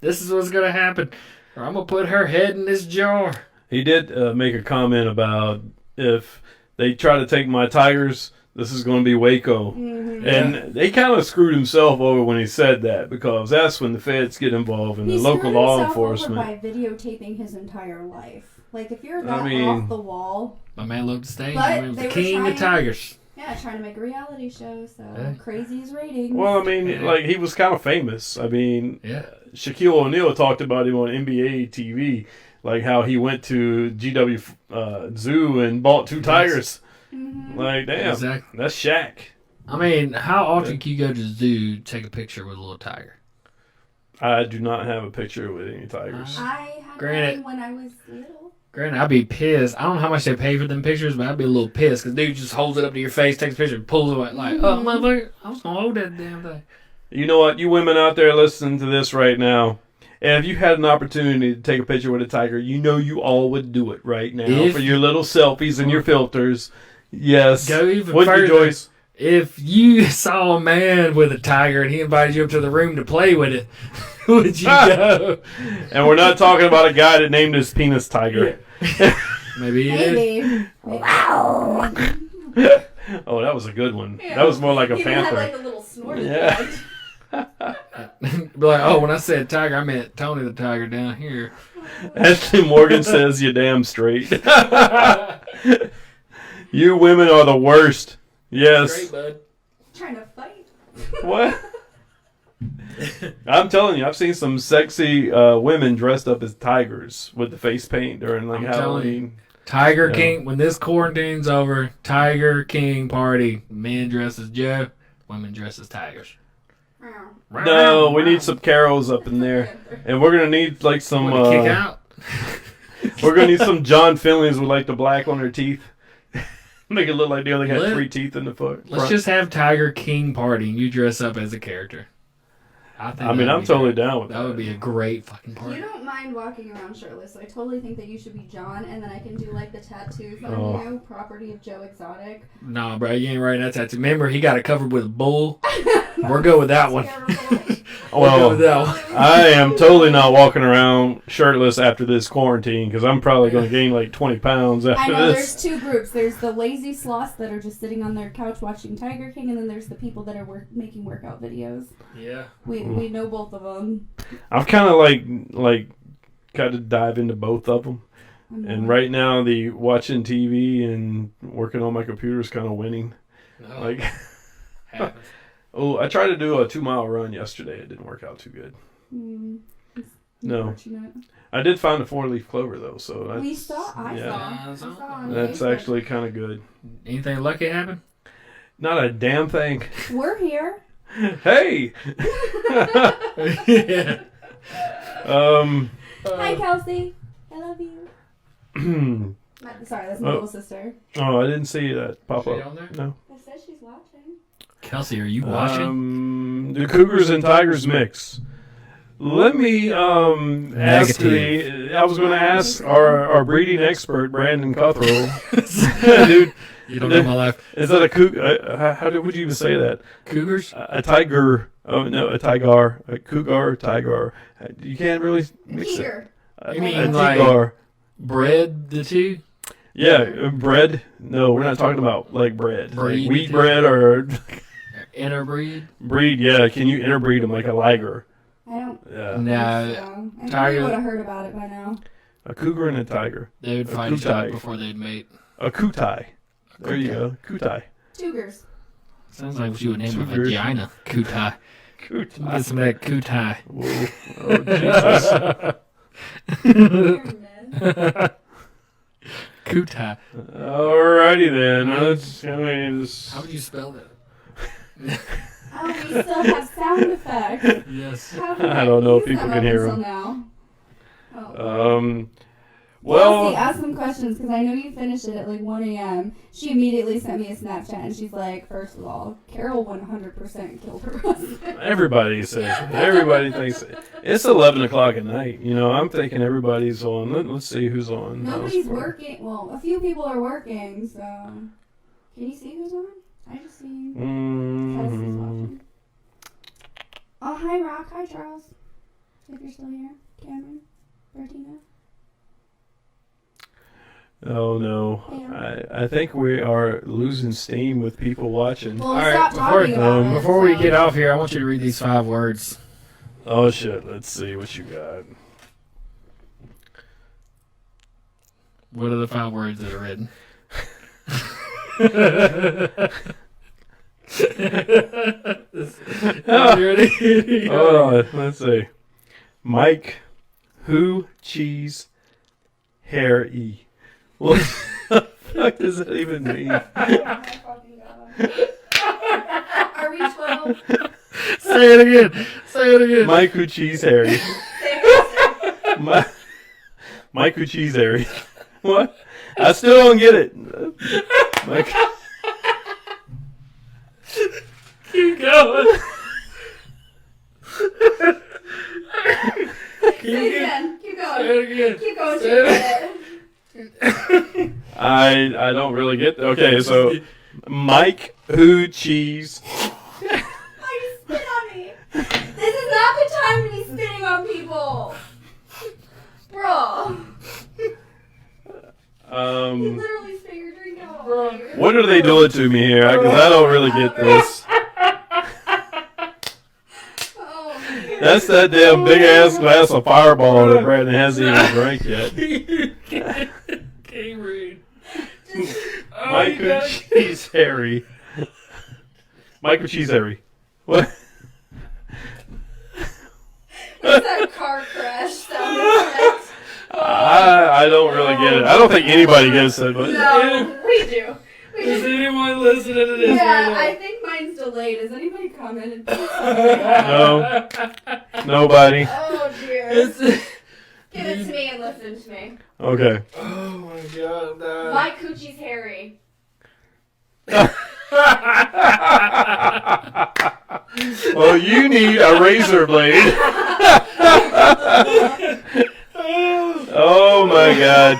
This is what's gonna happen. Or I'm gonna put her head in this jar. He did make a comment about if they try to take my tigers, this is going to be Waco. Mm-hmm. And they kind of screwed himself over when he said that, because that's when the feds get involved and He the local screwed law himself enforcement. over by videotaping his entire life. Like, if you're that mean- off the wall, My man loved the stage. But My man was they the were king of trying- tigers. yeah, trying to make a reality show, so Hey. crazy's ratings. Well, I mean, like, he was kind of famous. I mean, Yeah. Shaquille O'Neal talked about him on NBA TV, like how he went to GW Zoo and bought 2 tigers. Mhm. Like, damn, Exactly. that's Shaq. I mean, how often can you go to the zoo, take a picture with a little tiger? I do not have a picture with any tigers. I had Granted. one when I was little. Granted, I'd be pissed. I don't know how much they pay for them pictures, but I'd be a little pissed because dude just holds it up to your face, takes a picture, and pulls it away. Like, oh, motherfucker, I was gonna hold that damn thing. You know what? You women out there listening to this right now, if you had an opportunity to take a picture with a tiger, you know you all would do it right now If- for your little selfies and your filters. Yes. Go even Would further. you, Joyce? If you saw a man with a tiger and he invited you up to the room to play with it, would you go? And we're not talking about a guy that named his penis Tiger. Maybe he did. Maybe. Wow. Oh, that was a good one. Yeah. That was more like a He even had panther. like a little snort at Yeah. the end. Be like, oh, when I said tiger, I meant Tony the tiger down here. Ashley Morgan says you damn straight. You women are the worst. Yes. Great, bud. Trying to fight. What? I'm telling you, I've seen some sexy women dressed up as tigers with the face paint during like I'm telling you. Halloween. Tiger Yeah. King, when this quarantine's over, Tiger King party. Men dress as Joe, women dress as tigers. No, we need some carols up in there, and we're gonna need like some. Want to kick out? We're gonna need some John Finleys with like the black on their teeth. Make it look like they only got Let- 3 teeth in the foot. Let's just have Tiger King party and you dress up as a character. I I mean, I'm totally down with that. That would be a great fucking You party. don't mind walking around shirtless, so I totally think that you should be John, and then I can do like the tattoos on Oh. you, property of Joe Exotic. Nah, bro, you ain't writing that tattoo. Remember, he got it covered with a bull. We're good with that one. We're good with Well, that one. I am totally not walking around shirtless after this quarantine because I'm probably going to gain like 20 pounds I after know this. there's 2 groups. There's the lazy sloths that are just sitting on their couch watching Tiger King, and then there's the people that are making workout videos. Yeah. We know both of them. I've kind of like got to dive into both of them. And right now, the watching TV and working on my computer is kind of winning. No, Like, happens. oh, I tried to do a 2-mile run yesterday. It didn't work out too good. It's No. unfortunate. I did find a 4-leaf clover though, so that's, We saw. I yeah, saw on that's Facebook. actually kind of good. Anything lucky happen? Not a damn thing. We're here. Hey. Yeah. Hi, Kelsey. I love you. Sorry, that's my Oh. little sister. Oh, I didn't see that pop She up. on there? No. I said she's watching. Kelsey, are you watching? The Cougars and Tigers mix. Let me ask Negative. I was going to ask our breeding expert Brandon Cuthrell. Dude, You don't know my life. is that a cougar? How would you even say that? Cougars? A tiger? Oh no, a tiger, a cougar, tiger. You can't really mix it. Here. You mean a like- tigar. Bred the two? Yeah, bread. No, we're not talking about like bread, like Breed. wheat bread or Interbreed? breed. Yeah, can you interbreed them like a liger? I don't. Yeah, No. So. I Tiger- would have heard about it by now. a cougar and a tiger. They would A fight each other kutai. before they'd mate. A kutai. There you go, kutai. Cougars. Sounds like what you would name a Cougars. vagina. Kutai. Kutai. Get some of that kutai. Whoa. Oh, Kutai. Alrighty then. Let's. I mean, it's- How would you spell that? Oh, we still have sound effects. Yes. How did I don't know if use people them can up hear until them. now? Oh. Well, Kelsey, ask some questions because I know you finished it at like 1 a.m. She immediately sent me a Snapchat and she's like, first of all, Carol 100% killed her husband. everybody says it. Everybody thinks it. It's 11 o'clock at night. You know, I'm thinking everybody's on. Let's see who's on. Nobody's working. Well, a few people are working, so. Can you see who's on? I just see. Kelsey's watching. Oh, hi, Rock. Hi, Charles. If you're still here. Cameron. Bertina. Oh no, I think we are losing steam with people watching. Well, All right, stop talking about it. Before we get off here, I want you to read these 5 words. Oh shit, let's see what you got. What are the 5 words that are written? You ready? Oh, let's see. Mike, who, cheese, hair, e. What the fuck does that even mean? Oh my fucking God. Are we 12? Say it again. Say it again. Mike, who, cheese, Harry. Mike, who, cheese, Harry. What? I still don't get it. Mike. Keep going. Say it again. Keep going. Say it again. Keep going. Say it Keep I don't really get that. Okay, so Mike, who, cheese. Why you spit on me? This is not the time to be spitting on people. Bro. You literally spit your drink out. Bro. What are they doing to me here? Because I don't really get this. Oh, That's that damn big ass glass of Fireball that Brandon hasn't even drank yet. Can't read. Michael Cheese Harry. Michael Cheese Harry. What? What's that car crash sound effect? I don't really get it. I don't think anybody gets it, but No, we do. We Is do. anyone listening to this? Yeah, right I think mine's delayed. Has anybody commented? no, nobody. Oh dear. now? Give it to me and listen to me. Okay. Oh my god. No. My coochie's hairy. Well, you need a razor blade. Oh my god.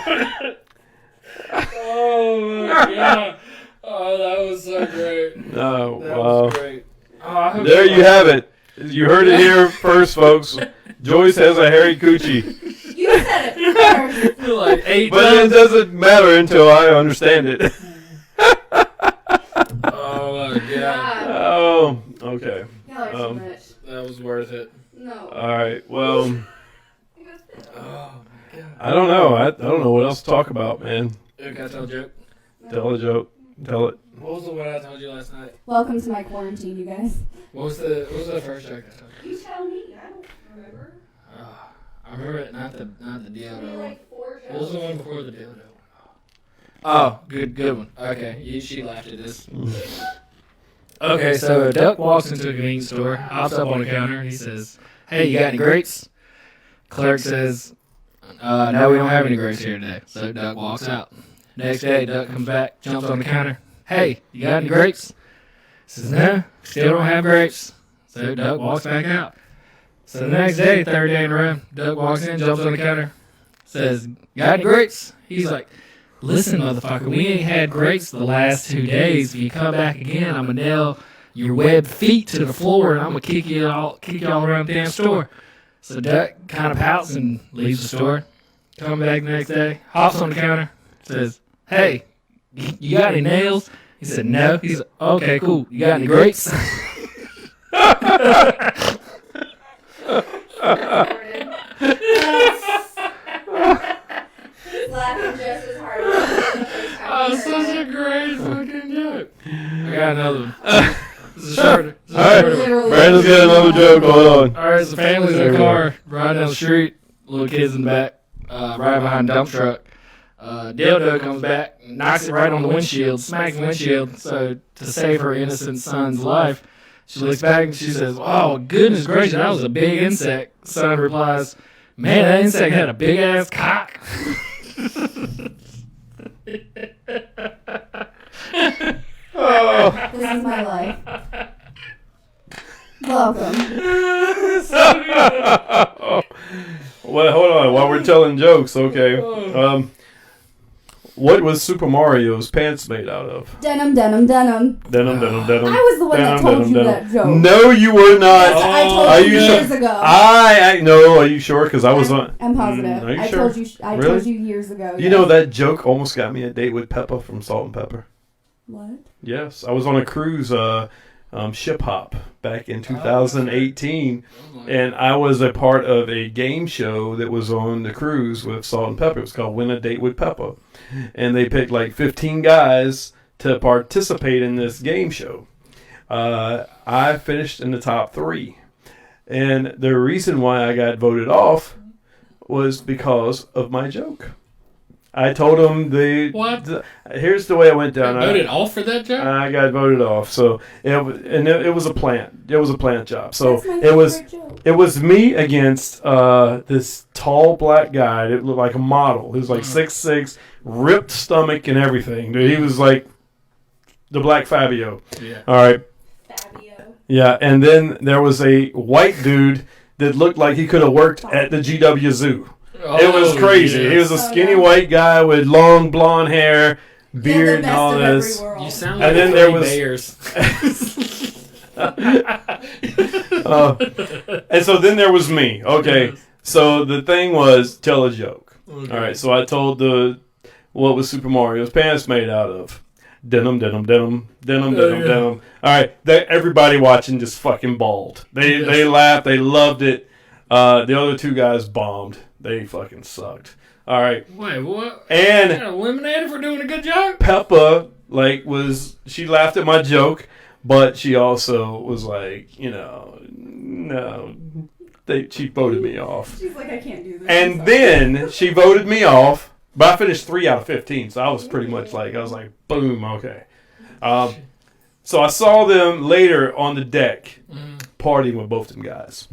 Oh my god. Oh, that was so great. Oh, That wow. was great. Oh, I hope There you have it. You heard it here first, folks. Joyce has a hairy coochie. You said it first. Like 8 But it times. doesn't matter until I understand it. Oh my god. God. Oh, okay. Y'all are too much. That was worth it. No. All right. Well, Oh my god. I don't know. I don't know what else to talk about, man. Okay, I tell a joke. Tell a joke. Tell it. What was the one I told you last night? Welcome to my quarantine, you guys. What was the first joke I told you? You tell me. I don't remember. I remember it, not the dildo one. 4 What was the one before the dildo one? Oh, good one. Okay, she laughed at this. Okay, so a duck walks into a convenience store, hops up on the counter, he says, "Hey, you got any grapes?" Clerk says, "No, we don't have any grapes here today." So duck walks out. Next day, duck comes back, jumps on the counter. "Hey, you got any grapes?" Says, "No, still don't have grapes." So duck walks back out. So the next day, 3rd day in a row, duck walks in, jumps on the counter, says, "Got any grapes?" He's like, "Listen, motherfucker, we ain't had grapes the last 2 days. If you come back again, I'm gonna nail your webbed feet to the floor, and I'm gonna kick you all around the damn store." So duck kind of pouts and leaves the store. Comes back the next day, hops on the counter, says, "Hey, you got any nails?" He said, "No." He's like, "Okay, cool. You got any grapes?" Laughing just as hard as the first time. Oh, you such heard a it. great fucking joke. I got another one. This is shorter. This is All right. shorter one. Literally. Brandon's got another joke going on. All right, so family's in a car riding down the street. Little kids in the back, right behind a dump truck. Dildo comes back, knocks it right on the windshield, smacks the windshield. So to save her innocent son's life, she looks back and she says, "Oh, goodness gracious, that was a big insect." Son replies, "Man, that insect had a big ass cock." Oh. This is my life. Welcome. Well, hold on. While we're telling jokes, okay. What was Super Mario's pants made out of? Denim, denim, denim. Denim, denim, denim. I was the one that told you that joke. No, you were not. I Are told you you years sure? ago. No, are you sure? Because I was on. I'm positive. Are you I sure? told you. I Really? told you years ago. You know that joke almost got me a date with Peppa from Salt and Pepper. What? Yes, I was on a cruise, ship hop back in 2018, and I was a part of a game show that was on the cruise with Salt and Pepper. It was called Win a Date with Peppa, and they picked like 15 guys to participate in this game show. I finished in the top 3, and the reason why I got voted off was because of my joke. I told them here's the way I went down. Voted off for that job? I got voted off. So it was a plant. It was a plant job. So That's my favorite joke. it was me against this tall black guy that looked like a model. He was like 6'6", ripped stomach and everything. Dude, he was like the Black Fabio. Yeah. All right. Fabio. Yeah, and then there was a white dude that looked like he could have worked at the GW Zoo. It was crazy. Yes. He was a skinny white guy with long blonde hair, You're beard, the and best all of this. every world. You sound like And then the there Three was- Bears. And so then there was me. Okay, Yes. so the thing was tell a joke. Okay. All right, so I told what was Super Mario's pants made out of? Denim, denim, denim, denim, denim, yeah. denim. All right, everybody watching just fucking bawled. They laughed. They loved it. The other 2 guys bombed. They fucking sucked. All right. Wait, what? And You got eliminated for doing a good joke? Peppa, she laughed at my joke, but she also was like, no, she voted me off. She's like, I can't do this. And then she voted me off, but I finished 3 out of 15, so I was pretty much I was like, boom, okay. So I saw them later on the deck partying with both them guys.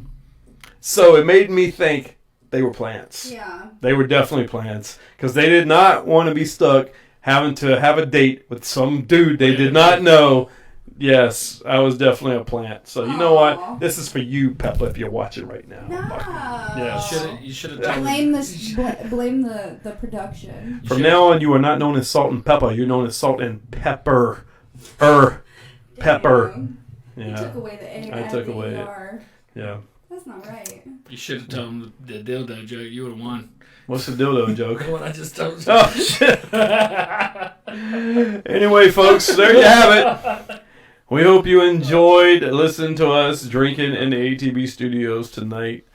So it made me think they were plants. Yeah. They were definitely plants because they did not want to be stuck having to have a date with some dude they did not know. Yes, I was definitely a plant. So you know what? This is for you, Peppa, if you're watching right now. No. Yes. You should have told Blame me. blame the production. From now on, you are not known as Salt and Peppa. You're known as Salt and Pepper. Pepper. Damn. You Yeah. took away the A. I took away it. ER. Yeah. That's not right. You should have told him the dildo joke. You would have won. What's the dildo joke? The one I just told you. Oh, shit. Anyway, folks, there you have it. We hope you enjoyed listening to us drinking in the ATB studios tonight.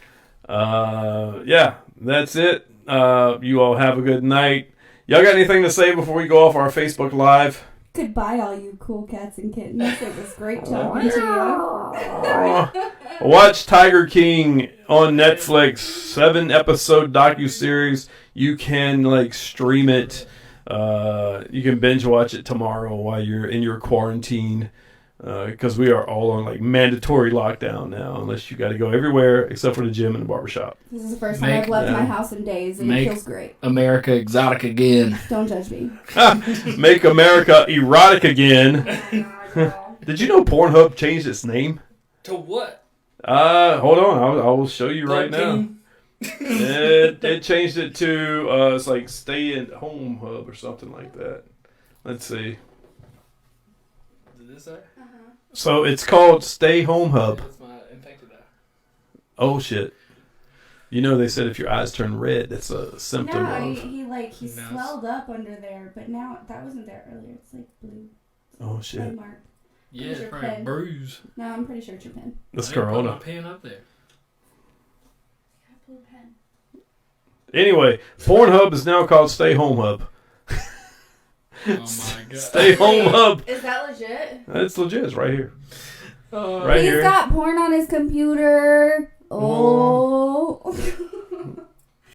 Yeah, that's it. You all have a good night. Y'all got anything to say before we go off our Facebook Live? Goodbye, all you cool cats and kittens. It was great talking to you. Watch Tiger King on Netflix. 7-episode docuseries. You can stream it. You can binge watch it tomorrow while you're in your quarantine. Because we are all on mandatory lockdown now, unless you got to go everywhere except for the gym and the barbershop. This is the first time I've left my house in days, and it feels great. America exotic again. Don't judge me. Make America erotic again. Did you know Pornhub changed its name? To what? Hold on, I will show you right now. It changed it to it's like Stay at Home Hub or something like that. Let's see. Did this say? So it's called Stay Home Hub. That's my infected eye. Oh shit! You know they said if your eyes turn red, that's a symptom No, of. he Nice. swelled up under there, but now that wasn't there earlier. It's blue. Oh Red shit! mark. Yeah, Where's it's your probably a pen? bruise. No, I'm pretty sure it's your pen. That's I didn't put Corona. my pen up there. Blue pen. Anyway, Pornhub is now called Stay Home Hub. Oh my god. Stay Home Hub. Is that legit? It's legit. It's right here. Oh. Right He's here. got porn on his computer. Oh.